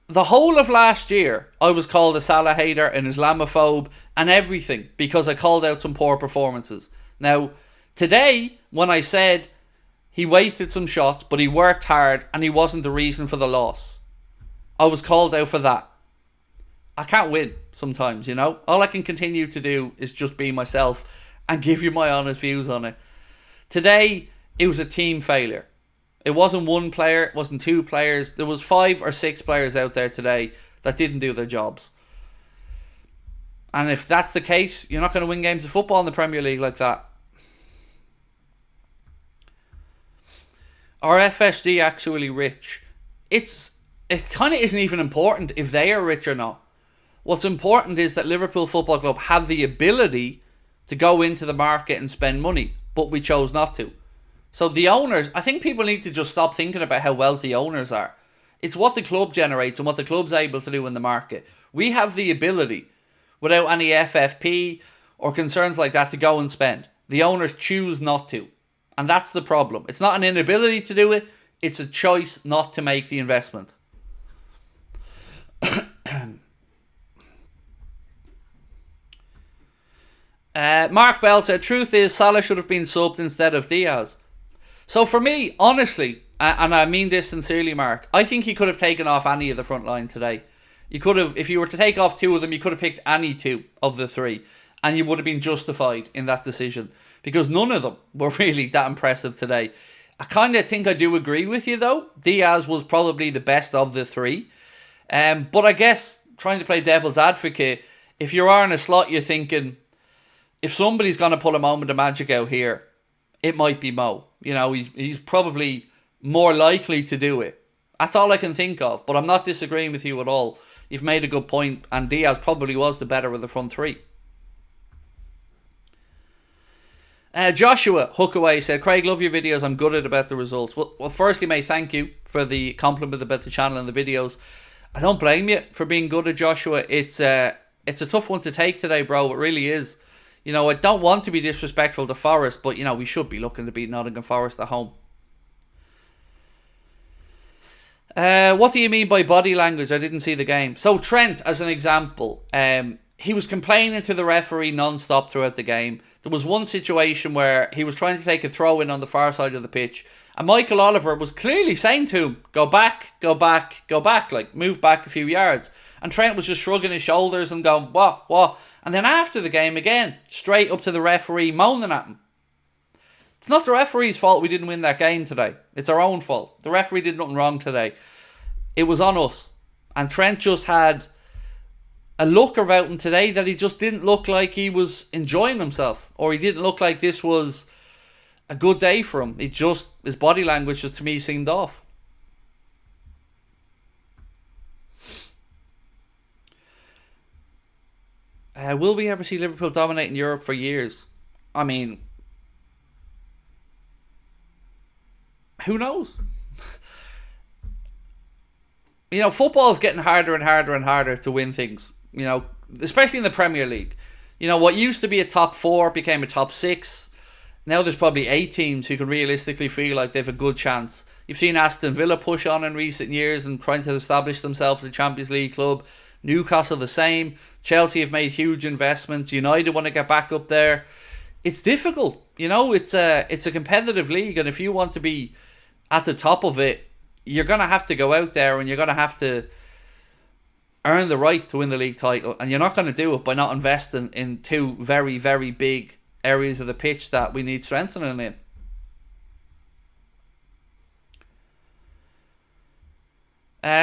The whole of last year, I was called a Salah hater, an Islamophobe, and everything because I called out some poor performances. Now, today, when I said he wasted some shots, but he worked hard and he wasn't the reason for the loss, I was called out for that. I can't win sometimes, you know. All I can continue to do is just be myself and give you my honest views on it. Today, it was a team failure. It wasn't one player, it wasn't two players. There was 5 or 6 players out there today that didn't do their jobs. And if that's the case, you're not going to win games of football in the Premier League like that. Are FSD actually rich? It kind of isn't even important if they are rich or not. What's important is that Liverpool Football Club have the ability to go into the market and spend money, but we chose not to. So the owners, I think people need to just stop thinking about how wealthy owners are. It's what the club generates and what the club's able to do in the market. We have the ability, without any FFP or concerns like that, to go and spend. The owners choose not to. And that's the problem. It's not an inability to do it, it's a choice not to make the investment. Mark Bell said, truth is Salah should have been subbed instead of Diaz. So for me, honestly, and I mean this sincerely, Mark, I think he could have taken off any of the front line today. You could have, if you were to take off 2 of them, you could have picked any 2 of the 3, and you would have been justified in that decision, because none of them were really that impressive today. I kind of think I do agree with you though. Diaz was probably the best of the 3. But I guess, trying to play devil's advocate, if you are in a slot, you're thinking, if somebody's going to pull a moment of magic out here, it might be Mo. You know, he's probably more likely to do it. That's all I can think of. But I'm not disagreeing with you at all. You've made a good point, and Diaz probably was the better of the front 3. Joshua Hookaway said, Craig, love your videos. I'm gutted about the results. Well, firstly, mate, thank you for the compliment about the channel and the videos. I don't blame you for being gutted, Joshua. It's a tough one to take today, bro. It really is. You know, I don't want to be disrespectful to Forest, but, you know, we should be looking to beat Nottingham Forest at home. What do you mean by body language? I didn't see the game. So, Trent, as an example, he was complaining to the referee non-stop throughout the game. There was one situation where he was trying to take a throw-in on the far side of the pitch, and Michael Oliver was clearly saying to him, go back, go back, go back, like, move back a few yards. And Trent was just shrugging his shoulders and going, what? And then after the game, again, straight up to the referee, moaning at him. It's not the referee's fault we didn't win that game today. It's our own fault. The referee did nothing wrong today. It was on us. And Trent just had a look about him today that he just didn't look like he was enjoying himself. Or he didn't look like this was a good day for him. His body language just to me seemed off. Will we ever see Liverpool dominating Europe for years? I mean, who knows? You know, football is getting harder and harder and harder to win things. You know, especially in the Premier League. You know, what used to be a top 4 became a top 6. Now there's probably 8 teams who can realistically feel like they have a good chance. You've seen Aston Villa push on in recent years and trying to establish themselves as a Champions League club. Newcastle the same. Chelsea have made huge investments. United want to get back up there. It's difficult. You know, it's a competitive league, and if you want to be at the top of it, you're going to have to go out there and you're going to have to earn the right to win the league title. And you're not going to do it by not investing in 2 very, very big areas of the pitch that we need strengthening in.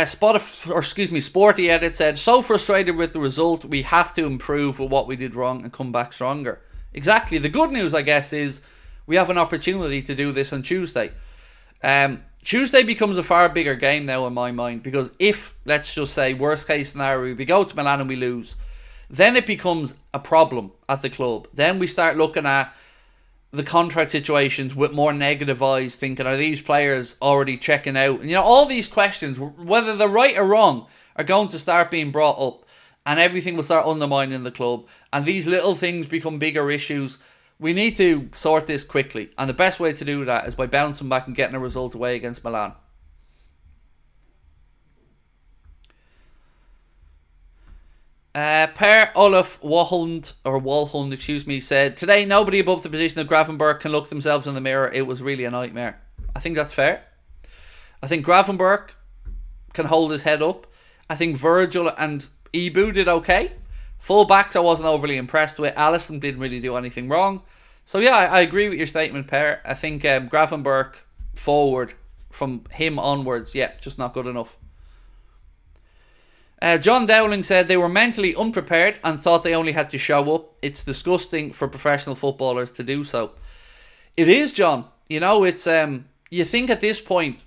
Sporty Edit said, so frustrated with the result, we have to improve with what we did wrong and come back stronger. Exactly. The good news, I guess, is we have an opportunity to do this on Tuesday. Tuesday becomes a far bigger game now in my mind, because if, let's just say, worst case scenario, we go to Milan and we lose, then it becomes a problem at the club. Then we start looking at the contract situations with more negative eyes, thinking, are these players already checking out? And, you know, all these questions, whether they're right or wrong, are going to start being brought up, and everything will start undermining the club, and these little things become bigger issues. We need to sort this quickly, and the best way to do that is by bouncing back and getting a result away against Milan. Per Olaf Walhund, excuse me, said, today nobody above the position of Gravenberch can look themselves in the mirror. It was really a nightmare. I think that's fair. I think Gravenberch can hold his head up. I think Virgil and Ibu did okay. Full backs I wasn't overly impressed with. Alisson didn't really do anything wrong. So yeah, I agree with your statement, Per. I think Gravenberch forward from him onwards, yeah, just not good enough. John Dowling said they were mentally unprepared and thought they only had to show up. It's disgusting for professional footballers to do so. It is, John. You know, it's you think at this point,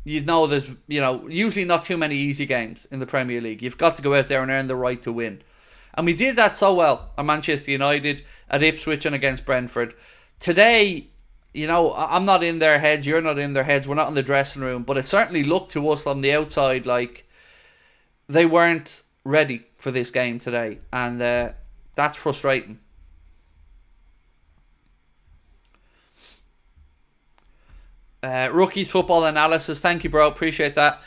you know, there's, you know, usually not too many easy games in the Premier League. You've got to go out there and earn the right to win. And we did that so well at Manchester United, at Ipswich and against Brentford. Today, you know, I'm not in their heads, you're not in their heads, we're not in the dressing room, but it certainly looked to us on the outside like they weren't ready for this game today, and that's frustrating. Rookies Football Analysis, thank you, bro, appreciate that.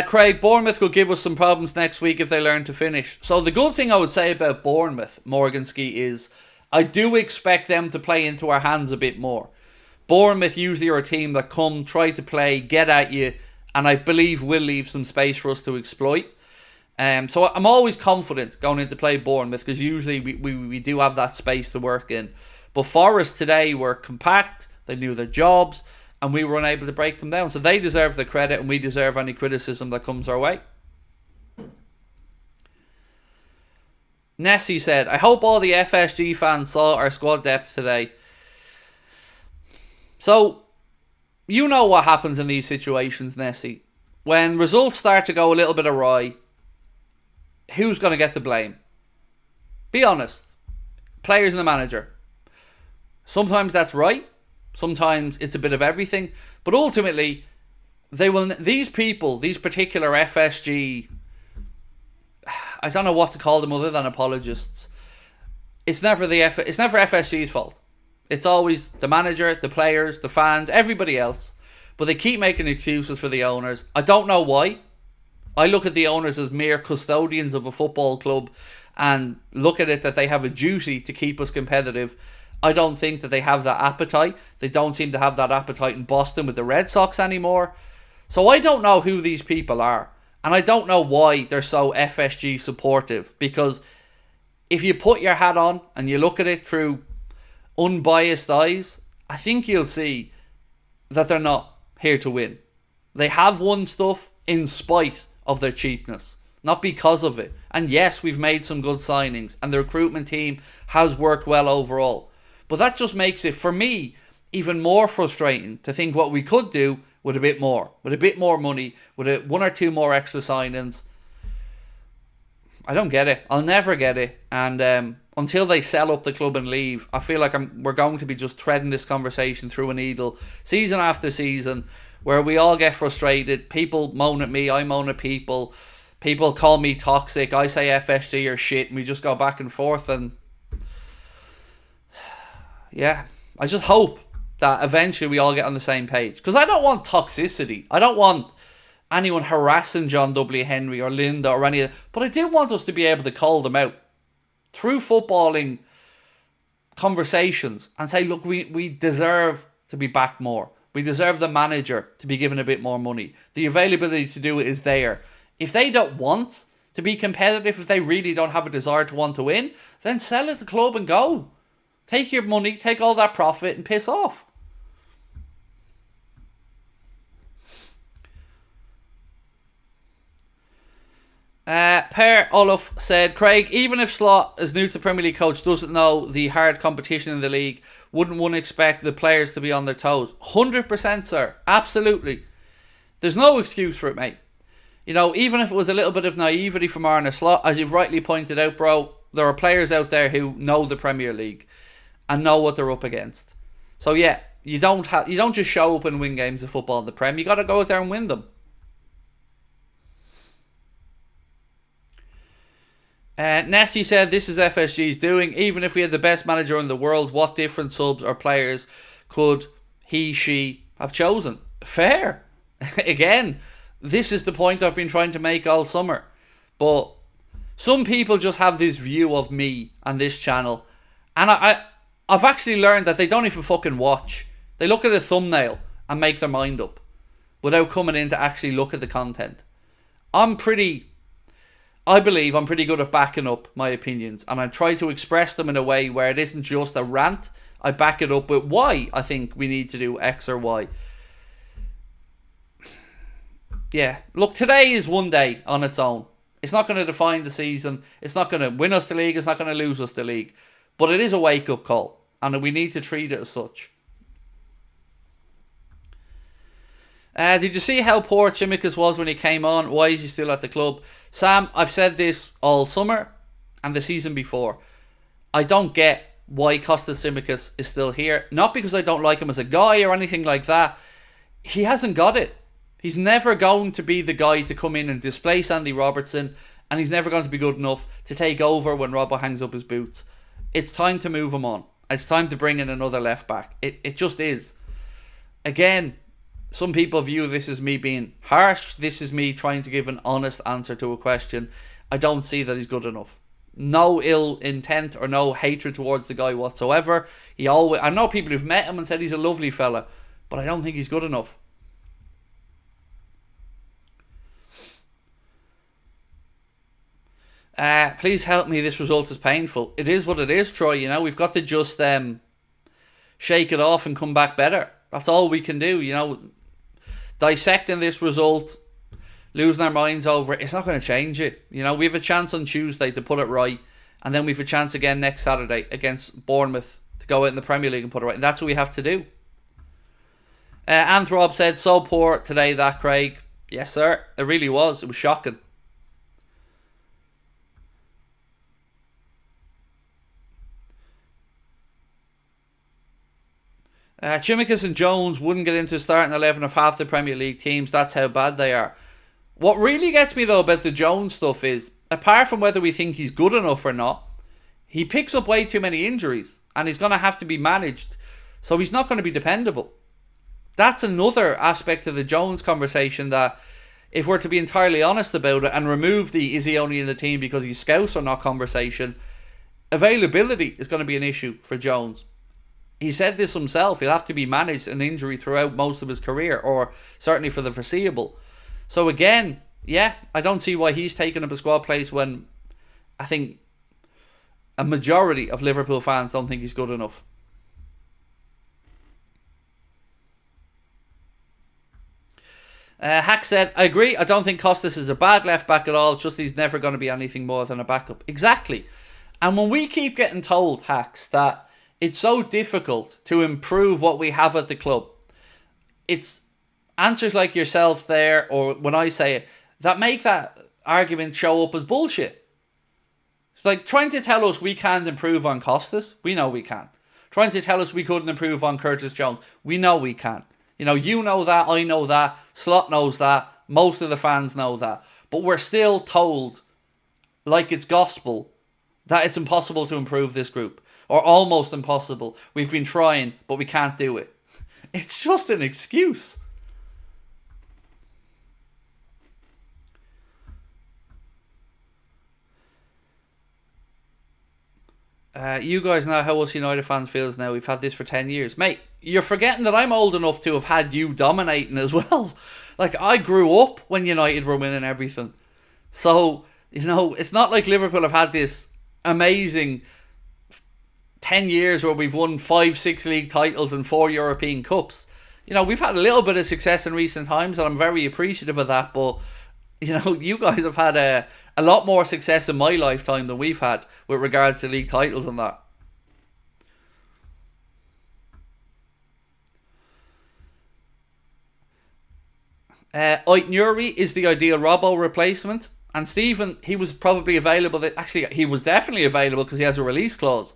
Craig, Bournemouth will give us some problems next week if they learn to finish. So the good thing I would say about Bournemouth, Morganski, is I do expect them to play into our hands a bit more. Bournemouth usually are a team that come, try to play, get at you, and I believe will leave some space for us to exploit. So I'm always confident going into play Bournemouth because usually we do have that space to work in. But Forest today were compact, they knew their jobs, and we were unable to break them down. So they deserve the credit and we deserve any criticism that comes our way. Nessie said, I hope all the FSG fans saw our squad depth today. So, you know what happens in these situations, Nessie. When results start to go a little bit awry, who's going to get the blame? Be honest. Players and the manager. Sometimes that's right. Sometimes it's a bit of everything. But ultimately, these people, these particular FSG, I don't know what to call them other than apologists. It's never FSG's fault. It's always the manager, the players, the fans, everybody else. But they keep making excuses for the owners. I don't know why. I look at the owners as mere custodians of a football club and look at it that they have a duty to keep us competitive. I don't think that they have that appetite. They don't seem to have that appetite in Boston with the Red Sox anymore. So I don't know who these people are. And I don't know why they're so FSG supportive. Because if you put your hat on and you look at it through unbiased eyes, I think you'll see that they're not here to win. They have won stuff in spite of their cheapness, not because of it. And yes, we've made some good signings and the recruitment team has worked well overall. But that just makes it, for me, even more frustrating to think what we could do with a bit more money, with one or two more extra signings. I don't get it. I'll never get it. And until they sell up the club and leave, I feel like we're going to be just threading this conversation through a needle season after season, where we all get frustrated. People moan at me, I moan at people. People call me toxic, I say FSG or shit, and we just go back and forth. And yeah, I just hope that eventually we all get on the same page. Because I don't want toxicity. I don't want anyone harassing John W. Henry or Linda or any of that. But I do want us to be able to call them out through footballing conversations and say, look, we deserve to be back more. We deserve the manager to be given a bit more money. The availability to do it is there. If they don't want to be competitive, if they really don't have a desire to want to win, then sell it to the club and go. Take your money, take all that profit and piss off. Per Olaf said, Craig, even if Slot, as new to the Premier League coach, doesn't know the hard competition in the league, wouldn't one expect the players to be on their toes? 100%, sir. Absolutely. There's no excuse for it, mate. You know, even if it was a little bit of naivety from Arne Slot, as you've rightly pointed out, bro, there are players out there who know the Premier League and know what they're up against. So yeah, you don't just show up and win games of football in the Prem. You got to go out there and win them. Nessie said, this is FSG's doing. Even if we had the best manager in the world, what different subs or players could she have chosen? Fair. Again, this is the point I've been trying to make all summer. But Some people just have this view of me and this channel, and I've actually learned that they don't even fucking watch. They look at a thumbnail and make their mind up without coming in to actually look at the content. I believe I'm pretty good at backing up my opinions, and I try to express them in a way where it isn't just a rant. I back it up with why I think we need to do X or Y. Yeah, look, today is one day on its own. It's not going to define the season. It's not going to win us the league. It's not going to lose us the league. But it is a wake-up call, and we need to treat it as such. Did you see how poor Tsimikas was when he came on? Why is he still at the club? Sam, I've said this all summer and the season before. I don't get why Kostas Tsimikas is still here. Not because I don't like him as a guy or anything like that. He hasn't got it. He's never going to be the guy to come in and displace Andy Robertson, and he's never going to be good enough to take over when Robbo hangs up his boots. It's time to move him on. It's time to bring in another left back. It just is. Again, some people view this as me being harsh. This is me trying to give an honest answer to a question. I don't see that he's good enough. No ill intent or no hatred towards the guy whatsoever. I know people who've met him and said he's a lovely fella, but I don't think he's good enough. Please help me, this result is painful. It is what it is, Troy. You know, we've got to just shake it off and come back better. That's all we can do, you know. Dissecting this result, losing our minds over it, it's not going to change it. You know, we have a chance on Tuesday to put it right, and then we have a chance again next Saturday against Bournemouth to go out in the Premier League and put it right. And that's what we have to do. Anthrob said, so poor today that, Craig. Yes, sir. It really was. It was shocking. Tsimikas and Jones wouldn't get into the starting 11 of half the Premier League teams. That's how bad they are. What really gets me though about the Jones stuff is, apart from whether we think he's good enough or not, he picks up way too many injuries and he's going to have to be managed. So he's not going to be dependable. That's another aspect of the Jones conversation that, if we're to be entirely honest about it and remove the is he only in the team because he's Scouse or not conversation, availability is going to be an issue for Jones. He said this himself. He'll have to be managed an injury throughout most of his career, or certainly for the foreseeable. So again, yeah, I don't see why he's taken up a squad place when I think a majority of Liverpool fans don't think he's good enough. Hack said, I agree. I don't think Kostas is a bad left back at all. It's just he's never going to be anything more than a backup. Exactly. And when we keep getting told, Hacks, that it's so difficult to improve what we have at the club, it's answers like yourselves there, or when I say it, that make that argument show up as bullshit. It's like trying to tell us we can't improve on Kostas. We know we can. Trying to tell us we couldn't improve on Curtis Jones. We know we can. You know that, I know that, Slot knows that, most of the fans know that. But we're still told, like it's gospel, that it's impossible to improve this group. Or almost impossible. We've been trying, but we can't do it. It's just an excuse. You guys know how us United fans feels now. We've had this for 10 years. Mate, you're forgetting that I'm old enough to have had you dominating as well. Like, I grew up when United were winning everything. So, it's not like Liverpool have had this amazing 10 years where we've won 5-6 league titles and 4 European Cups. We've had a little bit of success in recent times, and I'm very appreciative of that, but you guys have had a lot more success in my lifetime than we've had with regards to league titles and that. Aït-Nouri is the ideal Robbo replacement, and Stephen, he was probably available. Actually, he was definitely available because he has a release clause.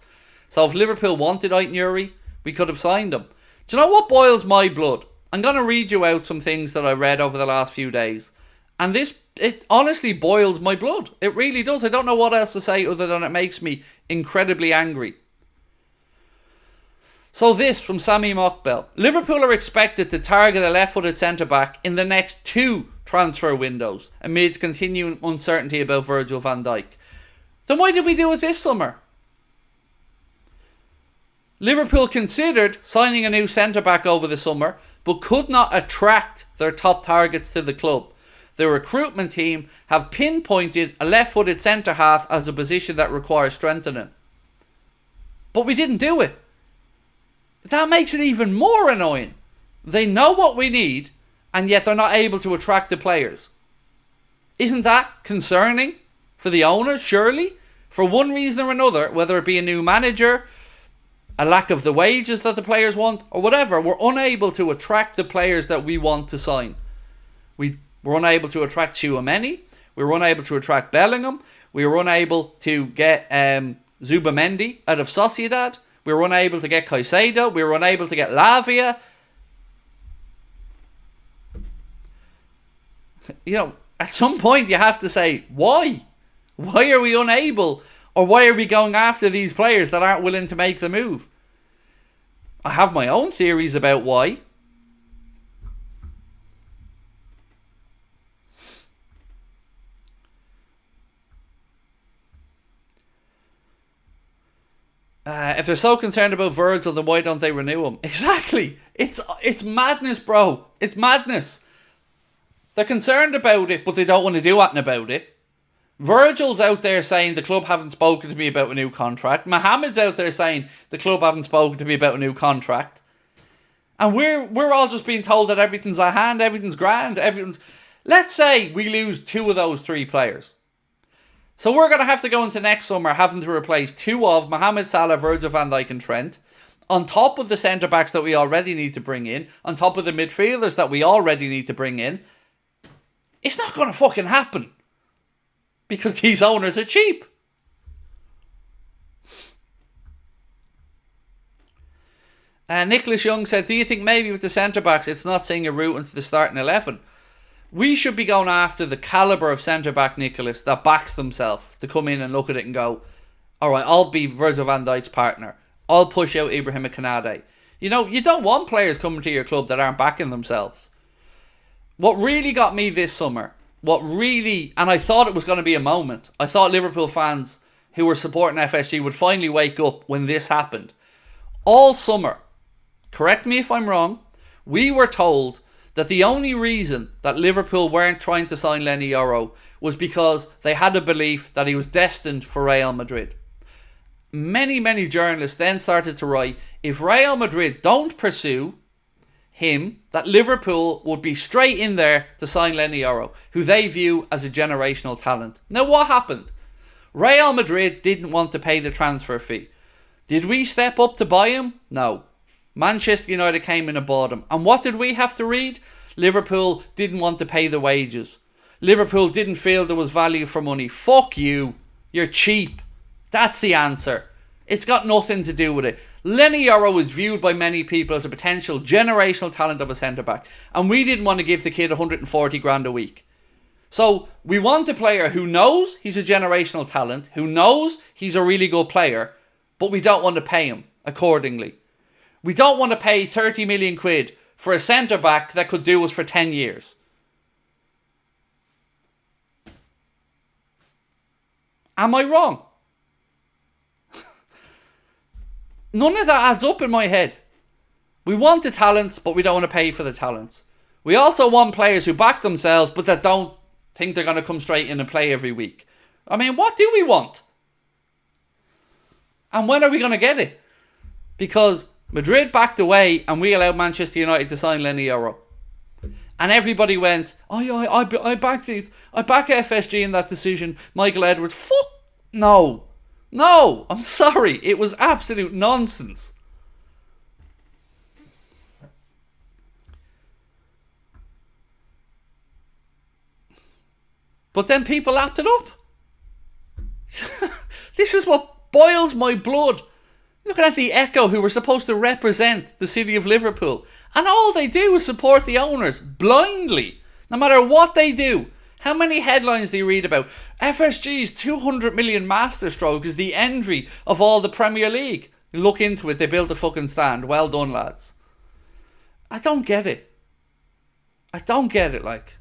So if Liverpool wanted Aït-Nouri, we could have signed him. Do you know what boils my blood? I'm going to read you out some things that I read over the last few days. And it honestly boils my blood. It really does. I don't know what else to say other than it makes me incredibly angry. So this from Sami Mokbel. Liverpool are expected to target a left-footed centre-back in the next 2 transfer windows amid continuing uncertainty about Virgil van Dijk. Then why did we do it this summer? Liverpool considered signing a new centre-back over the summer, but could not attract their top targets to the club. The recruitment team have pinpointed a left-footed centre-half as a position that requires strengthening. But we didn't do it. That makes it even more annoying. They know what we need, and yet they're not able to attract the players. Isn't that concerning for the owners, surely? For one reason or another, whether it be a new manager, a lack of the wages that the players want, or whatever, we're unable to attract the players that we want to sign. We're unable to attract Tchouaméni. We were unable to attract Bellingham. We were unable to get Zubamendi out of Sociedad. We were unable to get Caicedo. We were unable to get Lavia. You know, at some point you have to say, why? Why are we unable? Or why are we going after these players that aren't willing to make the move? I have my own theories about why. If they're so concerned about Virgil, then why don't they renew him? Exactly. It's madness, bro. It's madness. They're concerned about it, but they don't want to do anything about it. Virgil's out there saying the club haven't spoken to me about a new contract. Mohamed's out there saying the club haven't spoken to me about a new contract. And we're all just being told that everything's at hand, everything's grand, everything's... Let's say we lose 2 of those 3 players. So we're going to have to go into next summer having to replace 2 of Mohamed Salah, Virgil van Dijk and Trent, on top of the centre-backs that we already need to bring in, on top of the midfielders that we already need to bring in. It's not going to fucking happen. Because these owners are cheap. Nicholas Young said, do you think maybe with the centre-backs it's not seeing a route into the starting 11? We should be going after the calibre of centre-back, Nicholas, that backs themselves to come in and look at it and go, alright, I'll be Virgil van Dijk's partner. I'll push out Ibrahim Konate. You know, you don't want players coming to your club that aren't backing themselves. What really got me this summer, and I thought it was going to be a moment. I thought Liverpool fans who were supporting FSG would finally wake up when this happened. All summer, correct me if I'm wrong, we were told that the only reason that Liverpool weren't trying to sign Lenny Yoro was because they had a belief that he was destined for Real Madrid. Many journalists then started to write, if Real Madrid don't pursue him, that Liverpool would be straight in there to sign Lenny Yoro, who they view as a generational talent. Now what happened? Real Madrid didn't want to pay the transfer fee. Did we step up to buy him? No. Manchester United came in and bought him. And what did we have to read? Liverpool didn't want to pay the wages. Liverpool didn't feel there was value for money. Fuck you. You're cheap. That's the answer. It's got nothing to do with it. Lenny Yoro is viewed by many people as a potential generational talent of a centre-back. And we didn't want to give the kid 140 grand a week. So we want a player who knows he's a generational talent, who knows he's a really good player, but we don't want to pay him accordingly. We don't want to pay 30 million quid for a centre-back that could do us for 10 years. Am I wrong? None of that adds up in my head. We want the talents, but we don't want to pay for the talents. We also want players who back themselves, but that don't think they're going to come straight in and play every week. I mean, what do we want? And when are we going to get it? Because Madrid backed away and we allowed Manchester United to sign Lenny Yoro. And everybody went, oh yeah, I back these. I back FSG in that decision. Michael Edwards, fuck no. No, I'm sorry. It was absolute nonsense. But then people lapped it up. This is what boils my blood. Looking at the Echo, who were supposed to represent the city of Liverpool, and all they do is support the owners blindly, no matter what they do. How many headlines do you read about? FSG's 200 million masterstroke is the envy of all the Premier League. You look into it, they built a fucking stand. Well done, lads. I don't get it. I don't get it, like.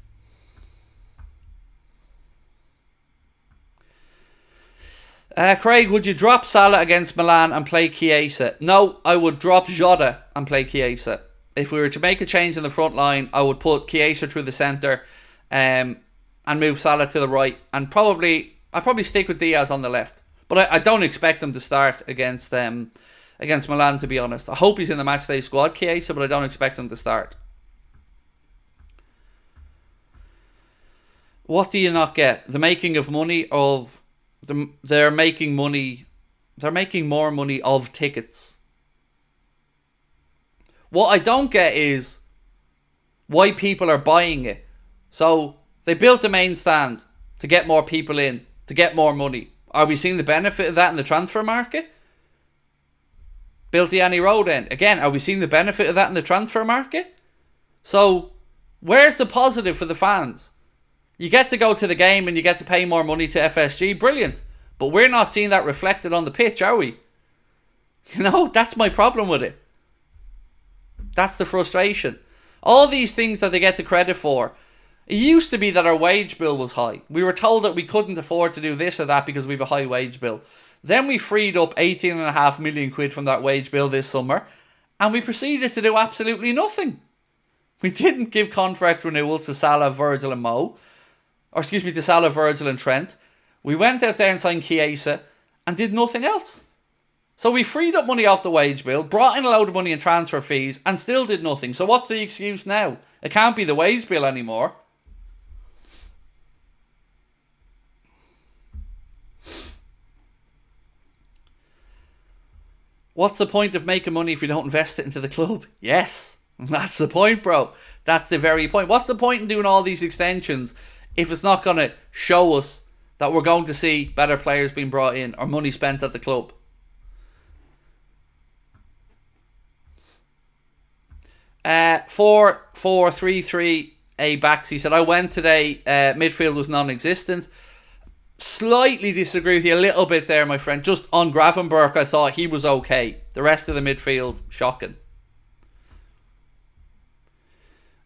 Craig, would you drop Salah against Milan and play Chiesa? No, I would drop Jota and play Chiesa. If we were to make a change in the front line, I would put Chiesa through the centre and move Salah to the right. And I'd probably stick with Diaz on the left. But I don't expect him to start against Milan, to be honest. I hope he's in the matchday squad, Chiesa, but I don't expect him to start. What do you not get? The making of money of... They're making money. They're making more money of tickets. What I don't get is why people are buying it. So they built the main stand to get more people in, to get more money. Are we seeing the benefit of that in the transfer market? Built the Annie Road in. Again, are we seeing the benefit of that in the transfer market? So where's the positive for the fans? You get to go to the game and you get to pay more money to FSG. Brilliant. But we're not seeing that reflected on the pitch, are we? You know, that's my problem with it. That's the frustration. All these things that they get the credit for. It used to be that our wage bill was high. We were told that we couldn't afford to do this or that because we have a high wage bill. Then we freed up 18.5 million quid from that wage bill this summer. And we proceeded to do absolutely nothing. We didn't give contract renewals to Salah, Virgil and Mo. Or excuse me, to Salah, Virgil and Trent. We went out there and signed Chiesa and did nothing else. So we freed up money off the wage bill, brought in a load of money in transfer fees and still did nothing. So what's the excuse now? It can't be the wage bill anymore. What's the point of making money if you don't invest it into the club? Yes, that's the point, bro. That's the very point. What's the point in doing all these extensions if it's not going to show us that we're going to see better players being brought in or money spent at the club? 4-4-3-3 A backs. He said, I went today, midfield was non-existent. Slightly disagree with you a little bit there, my friend. Just on Gravenberch, I thought he was okay. The rest of the midfield, shocking.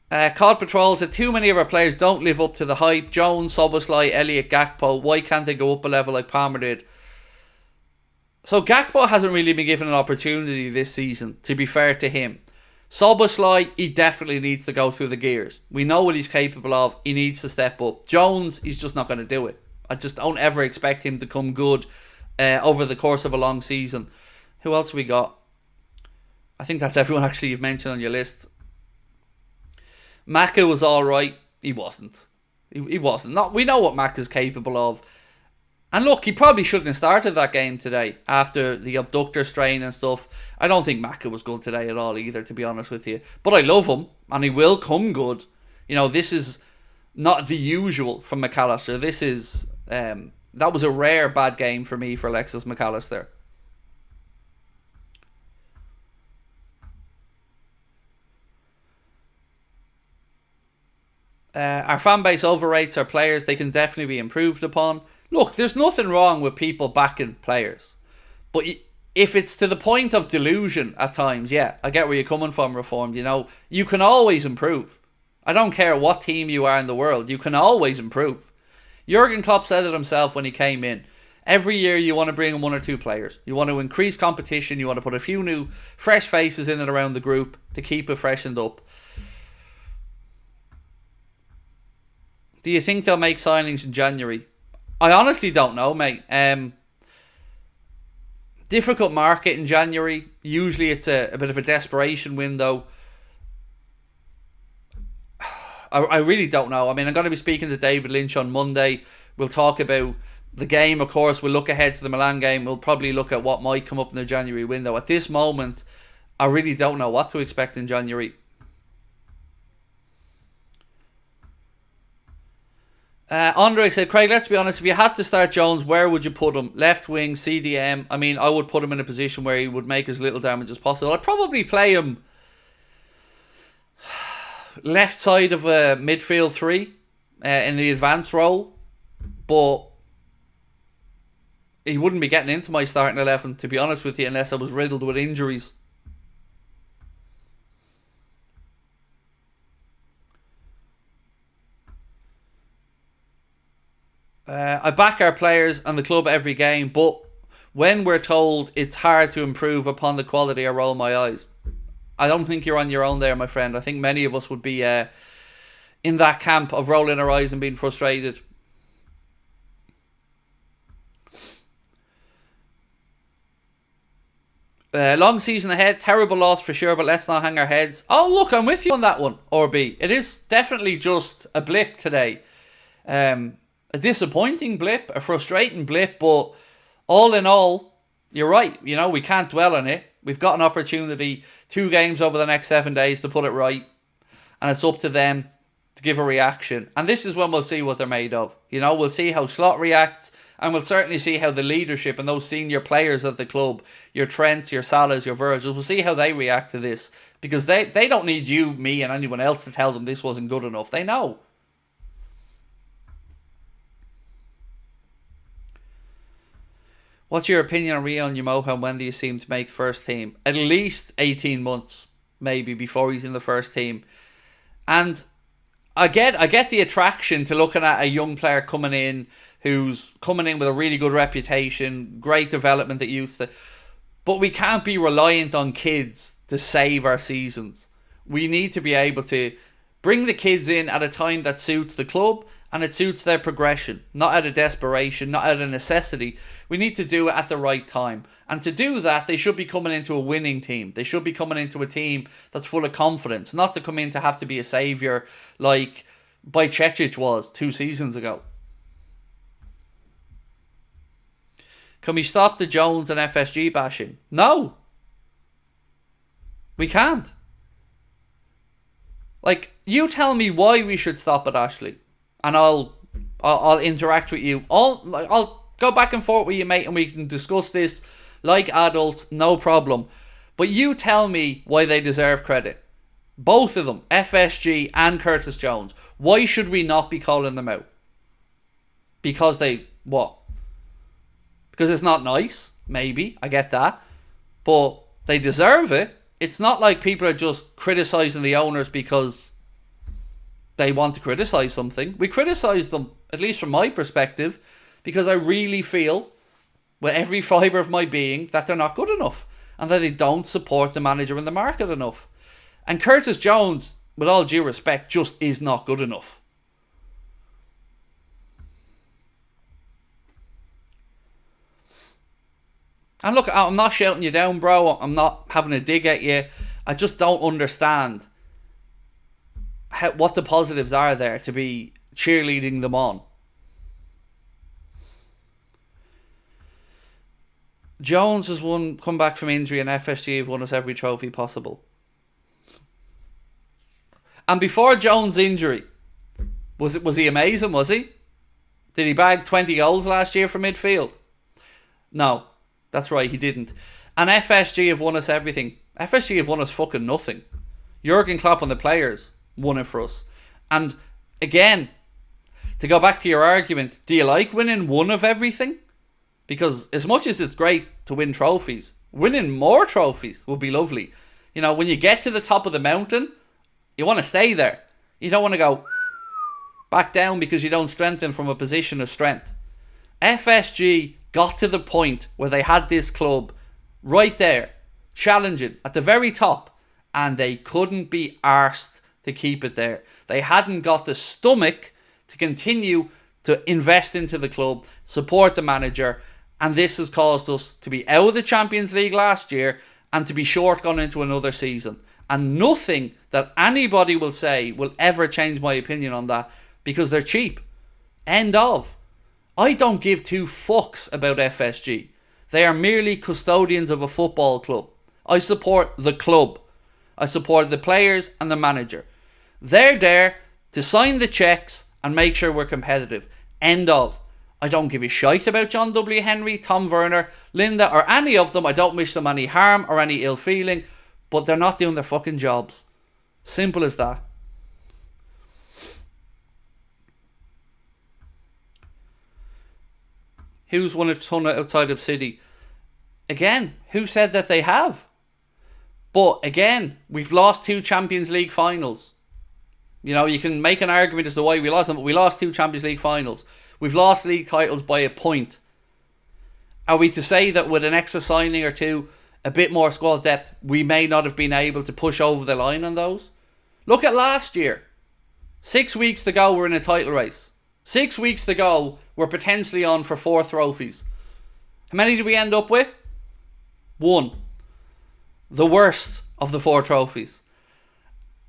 COD Patrol said, too many of our players don't live up to the hype. Jones, Szoboszlai, Elliott, Gakpo. Why can't they go up a level like Palmer did? So Gakpo hasn't really been given an opportunity this season, to be fair to him. Szoboszlai, he definitely needs to go through the gears. We know what he's capable of. He needs to step up. Jones, he's just not going to do it. I just don't ever expect him to come good over the course of a long season. Who else we got? I think that's everyone actually you've mentioned on your list. Maka was alright. He wasn't. He wasn't. We know what Maka's capable of. And look, he probably shouldn't have started that game today after the abductor strain and stuff. I don't think Maka was good today at all either, to be honest with you. But I love him, and he will come good. You know, this is not the usual from McAllister. This is... that was a rare bad game for me for Alexis McAllister. Our fan base overrates our players. They can definitely be improved upon. Look, there's nothing wrong with people backing players. But if it's to the point of delusion at times, yeah, I get where you're coming from, Reformed. You know, you can always improve. I don't care what team you are in the world. You can always improve. Jurgen Klopp said it himself when he came in. Every year you want to bring in one or two players. You want to increase competition. You want to put a few new fresh faces in and around the group to keep it freshened up. Do you think they'll make signings in January? I honestly don't know, mate. Difficult market in January. Usually it's a bit of a desperation window. I really don't know. I mean, I'm going to be speaking to David Lynch on Monday. We'll talk about the game, of course. We'll look ahead to the Milan game. We'll probably look at what might come up in the January window. At this moment, I really don't know what to expect in January. Andre said, Craig, let's be honest, if you had to start Jones, where would you put him? Left wing, CDM? I mean, I would put him in a position where he would make as little damage as possible. I'd probably play him left side of a midfield three in the advanced role, but he wouldn't be getting into my starting 11, to be honest with you, unless I was riddled with injuries. I back our players and the club every game, but when we're told it's hard to improve upon the quality, I roll my eyes. I don't think you're on your own there, my friend. I think many of us would be in that camp of rolling our eyes and being frustrated. Long season ahead, terrible loss for sure, but let's not hang our heads. Oh, look, I'm with you on that one, RB. It is definitely just a blip today. A disappointing blip, a frustrating blip, but all in all, you're right. You know, we can't dwell on it. We've got an opportunity, 2 games over the next 7 days to put it right, and it's up to them to give a reaction. And this is when we'll see what they're made of. You know, we'll see how Slot reacts, and we'll certainly see how the leadership and those senior players of the club, your Trents, your Salahs, your Virgils, we'll see how they react to this. Because they don't need you, me, and anyone else to tell them this wasn't good enough. They know. What's your opinion on Rio and Yamoha, and when do you see him to make first team? At least 18 months, maybe, before he's in the first team. And I get the attraction to looking at a young player coming in who's coming in with a really good reputation, great development at youth. But we can't be reliant on kids to save our seasons. We need to be able to bring the kids in at a time that suits the club and it suits their progression, not out of desperation, not out of necessity. We need to do it at the right time. And to do that, they should be coming into a winning team. They should be coming into a team that's full of confidence, not to come in to have to be a saviour like Bajcetic was 2 seasons ago. Can we stop the Jones and FSG bashing? No. We can't. Like, you tell me why we should stop it, Ashley, and I'll interact with you. I'll go back and forth with you, mate, and we can discuss this like adults, no problem. But you tell me why they deserve credit. Both of them, FSG and Curtis Jones. Why should we not be calling them out? Because they, what? Because it's not nice? Maybe, I get that. But they deserve it. It's not like people are just criticising the owners because they want to criticise something. We criticise them, at least from my perspective, because I really feel, with every fibre of my being, that they're not good enough and that they don't support the manager in the market enough. And Curtis Jones, with all due respect, just is not good enough. And look, I'm not shouting you down, bro. I'm not having a dig at you. I just don't understand what the positives are there to be cheerleading them on. Jones has come back from injury, and FSG have won us every trophy possible. And before Jones' injury, was he amazing, was he? Did he bag 20 goals last year from midfield? No. That's right, he didn't. And FSG have won us everything. FSG have won us fucking nothing. Jurgen Klopp and the players won it for us. And again, to go back to your argument, do you like winning one of everything? Because as much as it's great to win trophies, winning more trophies would be lovely. You know, when you get to the top of the mountain, you want to stay there. You don't want to go back down because you don't strengthen from a position of strength. FSG got to the point where they had this club right there, challenging at the very top, and they couldn't be arsed to keep it there. They hadn't got the stomach to continue to invest into the club, support the manager, and this has caused us to be out of the Champions League last year and to be short going into another season. And nothing that anybody will say will ever change my opinion on that, because they're cheap. End of. I don't give 2 fucks about FSG. They are merely custodians of a football club. I support the club. I support the players and the manager. They're there to sign the checks and make sure we're competitive. End of. I don't give a shite about John W. Henry, Tom Werner, Linda, or any of them. I don't wish them any harm or any ill feeling, but they're not doing their fucking jobs. Simple as that. Who's won a ton outside of City? Again, who said that they have? But again, we've lost 2 Champions League finals. You know, you can make an argument as to why we lost them, but we lost 2 Champions League finals. We've lost league titles by a point. Are we to say that with an extra signing or two, a bit more squad depth, we may not have been able to push over the line on those? Look at last year. 6 weeks to go, we're in a title race. 6 weeks to go, we're potentially on for 4 trophies. How many did we end up with? 1. The worst of the 4 trophies.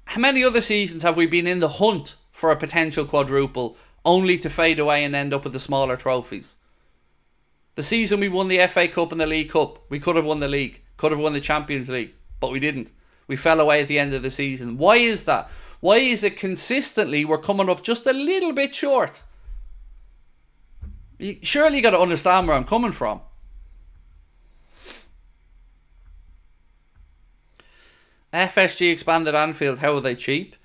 How many other seasons have we been in the hunt for a potential quadruple, only to fade away and end up with the smaller trophies? The season we won the FA Cup and the League Cup, we could have won the league, could have won the Champions League, but we didn't. We fell away at the end of the season. Why is that? Why is it consistently we're coming up just a little bit short? Surely you got to understand where I'm coming from. FSG expanded Anfield, how are they cheap?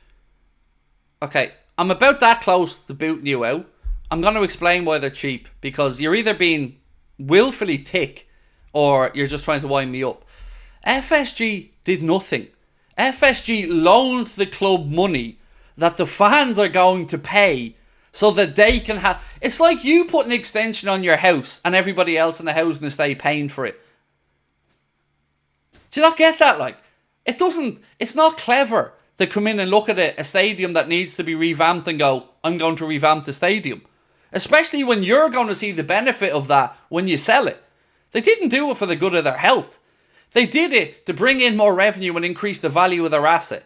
Okay, I'm about that close to booting you out. I'm going to explain why they're cheap, because you're either being willfully thick or you're just trying to wind me up. FSG did nothing. FSG loaned the club money that the fans are going to pay so that they can have... It's like you put an extension on your house and everybody else in the housing estate paying for it. Do you not get that? Like, it's not clever to come in and look at a stadium that needs to be revamped and go, I'm going to revamp the stadium. Especially when you're going to see the benefit of that when you sell it. They didn't do it for the good of their health. They did it to bring in more revenue and increase the value of their asset.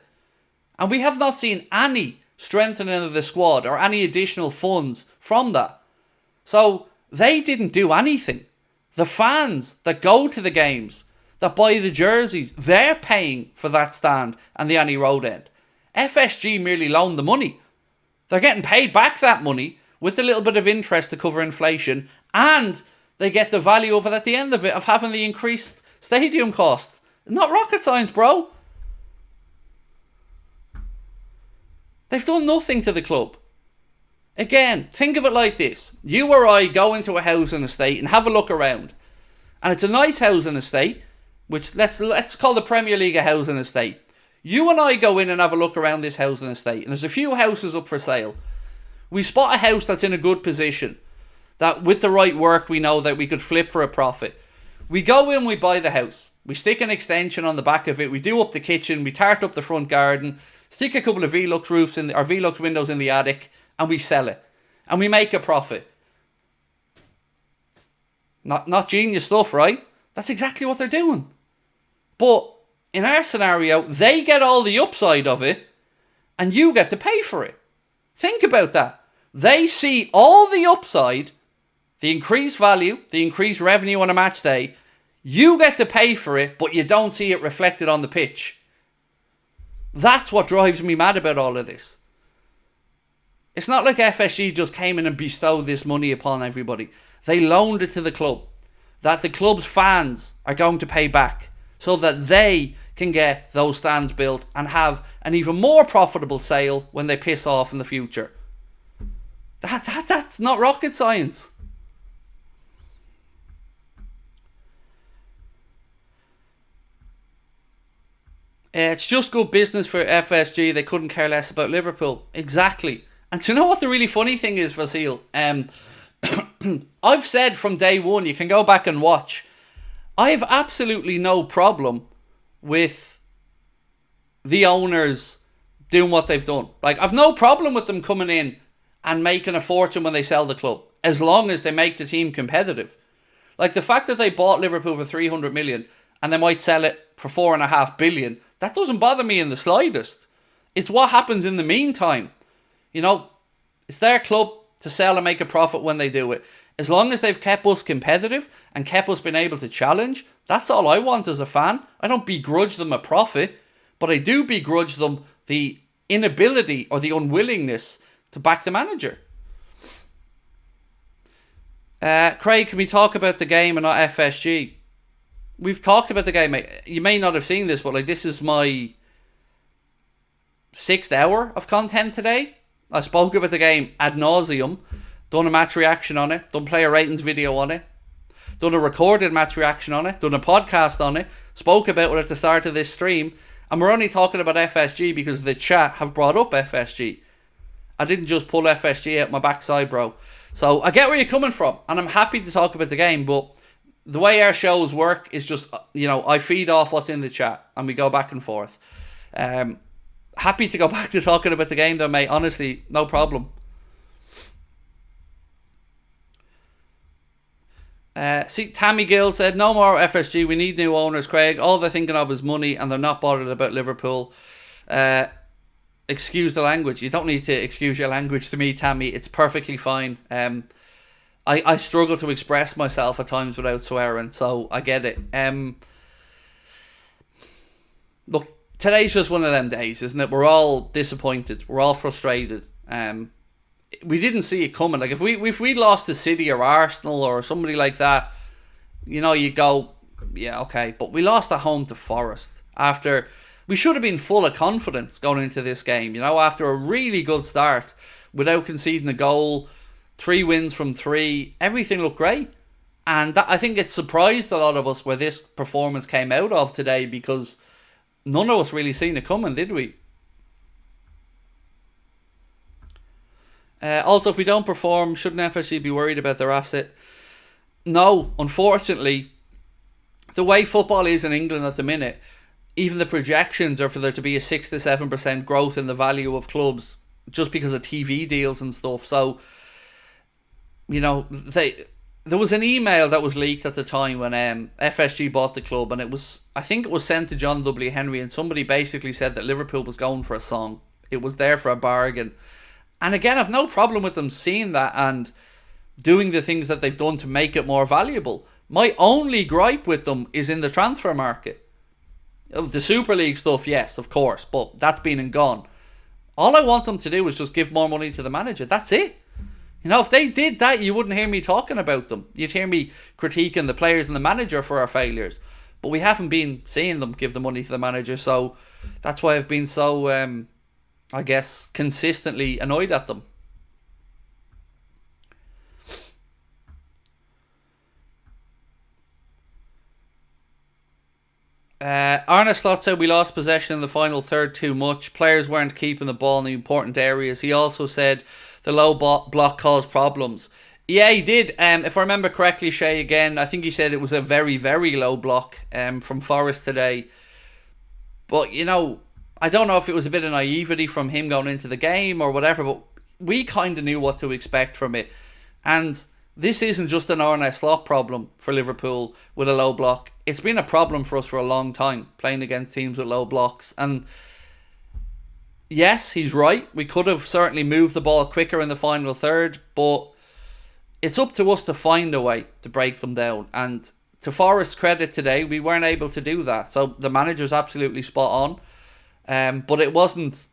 And we have not seen any strengthening of the squad or any additional funds from that. So they didn't do anything. The fans that go to the games, that buy the jerseys, they're paying for that stand and the Annie Road end. FSG merely loaned the money. They're getting paid back that money with a little bit of interest to cover inflation, and they get the value of it at the end of it, of having the increased stadium cost. Not rocket science, bro. They've done nothing to the club. Again, think of it like this. You or I go into a housing estate and have a look around. And it's a nice housing estate, which let's call the Premier League a housing estate. You and I go in and have a look around this housing estate, and there's a few houses up for sale. We spot a house that's in a good position, that with the right work we know that we could flip for a profit. We go in, we buy the house. We stick an extension on the back of it. We do up the kitchen. We tart up the front garden. Stick a couple of Velux roofs or Velux windows in the attic, and we sell it. And we make a profit. Not genius stuff, right? That's exactly what they're doing. But in our scenario, they get all the upside of it, and you get to pay for it. Think about that. They see all the upside, the increased value, the increased revenue on a match day. You get to pay for it, but you don't see it reflected on the pitch. That's what drives me mad about all of this. It's not like FSG just came in and bestowed this money upon everybody. They loaned it to the club, that the club's fans are going to pay back, so that they can get those stands built and have an even more profitable sale when they piss off in the future. That's not rocket science. It's just good business for FSG. They couldn't care less about Liverpool. Exactly. And do you know what the really funny thing is, Vasil? I've said from day one, you can go back and watch, I have absolutely no problem with the owners doing what they've done. Like, I've no problem with them coming in and making a fortune when they sell the club, as long as they make the team competitive. Like, the fact that they bought Liverpool for 300 million and they might sell it for 4.5 billion, that doesn't bother me in the slightest. It's what happens in the meantime. You know, it's their club to sell and make a profit when they do it. As long as they've kept us competitive and kept us being able to challenge, that's all I want as a fan. I don't begrudge them a profit, but I do begrudge them the inability or the unwillingness to back the manager. Craig, can we talk about the game and not FSG? We've talked about the game, mate. You may not have seen this, but like, this is my 6th hour of content today. I spoke about the game ad nauseum, done a match reaction on it, done player ratings video on it, done a recorded match reaction on it, done a podcast on it, spoke about it at the start of this stream, and we're only talking about FSG because the chat have brought up FSG. I didn't just pull FSG out my backside, bro. So I get where you're coming from, and I'm happy to talk about the game, but the way our shows work is just, I feed off what's in the chat and we go back and forth. Happy to go back to talking about the game though, mate. Honestly, no problem. See, Tammy Gill said, no more FSG. We need new owners, Craig. All they're thinking of is money and they're not bothered about Liverpool. Excuse the language. You don't need to excuse your language to me, Tammy. It's perfectly fine. I struggle to express myself at times without swearing, so I get it. Look, today's just one of them days, isn't it? We're all disappointed. We're all frustrated. We didn't see it coming. Like, if we lost to City or Arsenal or somebody like that, you go, yeah, okay. But we lost at home to Forest after we should have been full of confidence going into this game. After a really good start without conceding a goal, 3 wins from 3, everything looked great. And I think it surprised a lot of us where this performance came out of today, because none of us really seen it coming, did we? Also, if we don't perform, shouldn't FSG be worried about their asset? No, unfortunately, the way football is in England at the minute, even the projections are for there to be a 6 to 7% growth in the value of clubs just because of TV deals and stuff. So, there was an email that was leaked at the time when FSG bought the club, and I think it was sent to John W. Henry, and somebody basically said that Liverpool was going for a song. It was there for a bargain. And again, I've no problem with them seeing that and doing the things that they've done to make it more valuable. My only gripe with them is in the transfer market. The Super League stuff, yes, of course, but that's been and gone. All I want them to do is just give more money to the manager. That's it. If they did that, you wouldn't hear me talking about them. You'd hear me critiquing the players and the manager for our failures. But we haven't been seeing them give the money to the manager, so that's why I've been so, I guess, consistently annoyed at them. Arne Slot said we lost possession in the final third too much. Players weren't keeping the ball in the important areas. He also said the low block caused problems. Yeah, he did. If I remember correctly, Shay, again, I think he said it was a very, very low block from Forest today. But, I don't know if it was a bit of naivety from him going into the game or whatever, but we kind of knew what to expect from it. And this isn't just an Arne Slot problem for Liverpool with a low block. It's been a problem for us for a long time, playing against teams with low blocks. And yes, he's right. We could have certainly moved the ball quicker in the final third, but it's up to us to find a way to break them down. And to Forest's credit today, we weren't able to do that. So the manager's absolutely spot on. But it wasn't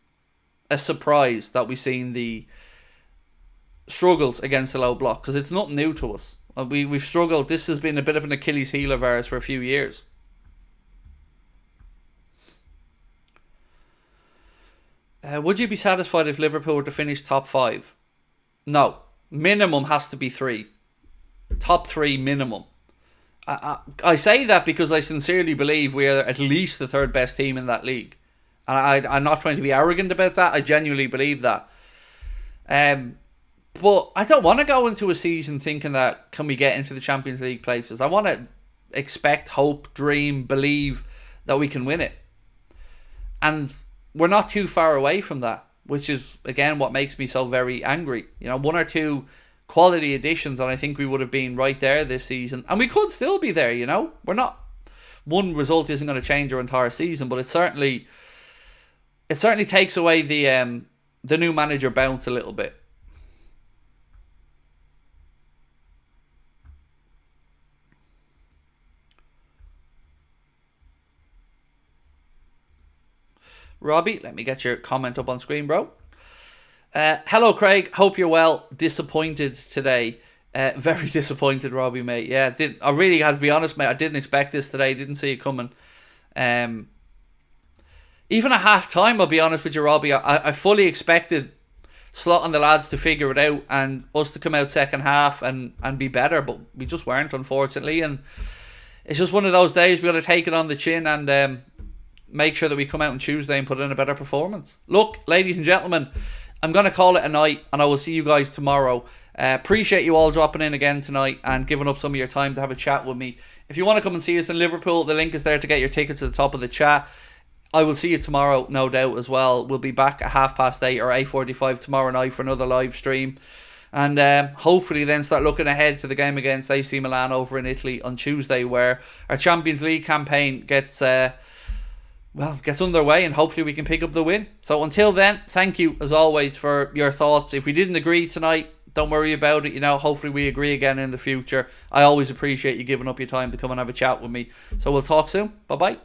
a surprise that we seen the struggles against the low block, because it's not new to us. We've struggled. This has been a bit of an Achilles heel of ours for a few years. Would you be satisfied if Liverpool were to finish top 5? No. Minimum has to be 3. Top 3 minimum. I say that because I sincerely believe we are at least the 3rd best team in that league. And I'm not trying to be arrogant about that. I genuinely believe that. But I don't want to go into a season thinking that can we get into the Champions League places. I want to expect, hope, dream, believe that we can win it. And we're not too far away from that, which is, again, what makes me so very angry. 1 or 2 quality additions and I think we would have been right there this season. And we could still be there, We're not... One result isn't going to change our entire season, but it certainly takes away the new manager bounce a little bit. Robbie, let me get your comment up on screen, bro. Hello, Craig. Hope you're well. Disappointed today. Very disappointed, Robbie, mate. Yeah, I really had to be honest, mate. I didn't expect this today. Didn't see it coming. Even at half time, I'll be honest with you, Robbie, I fully expected Slot and the lads to figure it out and us to come out second half and be better, but we just weren't, unfortunately. And it's just one of those days we got to take it on the chin and make sure that we come out on Tuesday and put in a better performance. Look, ladies and gentlemen, I'm going to call it a night, and I will see you guys tomorrow. Appreciate you all dropping in again tonight and giving up some of your time to have a chat with me. If you want to come and see us in Liverpool, the link is there to get your tickets at the top of the chat. I will see you tomorrow, no doubt, as well. We'll be back at 8:30 or 8:45 tomorrow night for another live stream. And hopefully then start looking ahead to the game against AC Milan over in Italy on Tuesday, where our Champions League campaign gets underway, and hopefully we can pick up the win. So until then, thank you as always for your thoughts. If we didn't agree tonight, don't worry about it. Hopefully we agree again in the future. I always appreciate you giving up your time to come and have a chat with me. So we'll talk soon. Bye bye.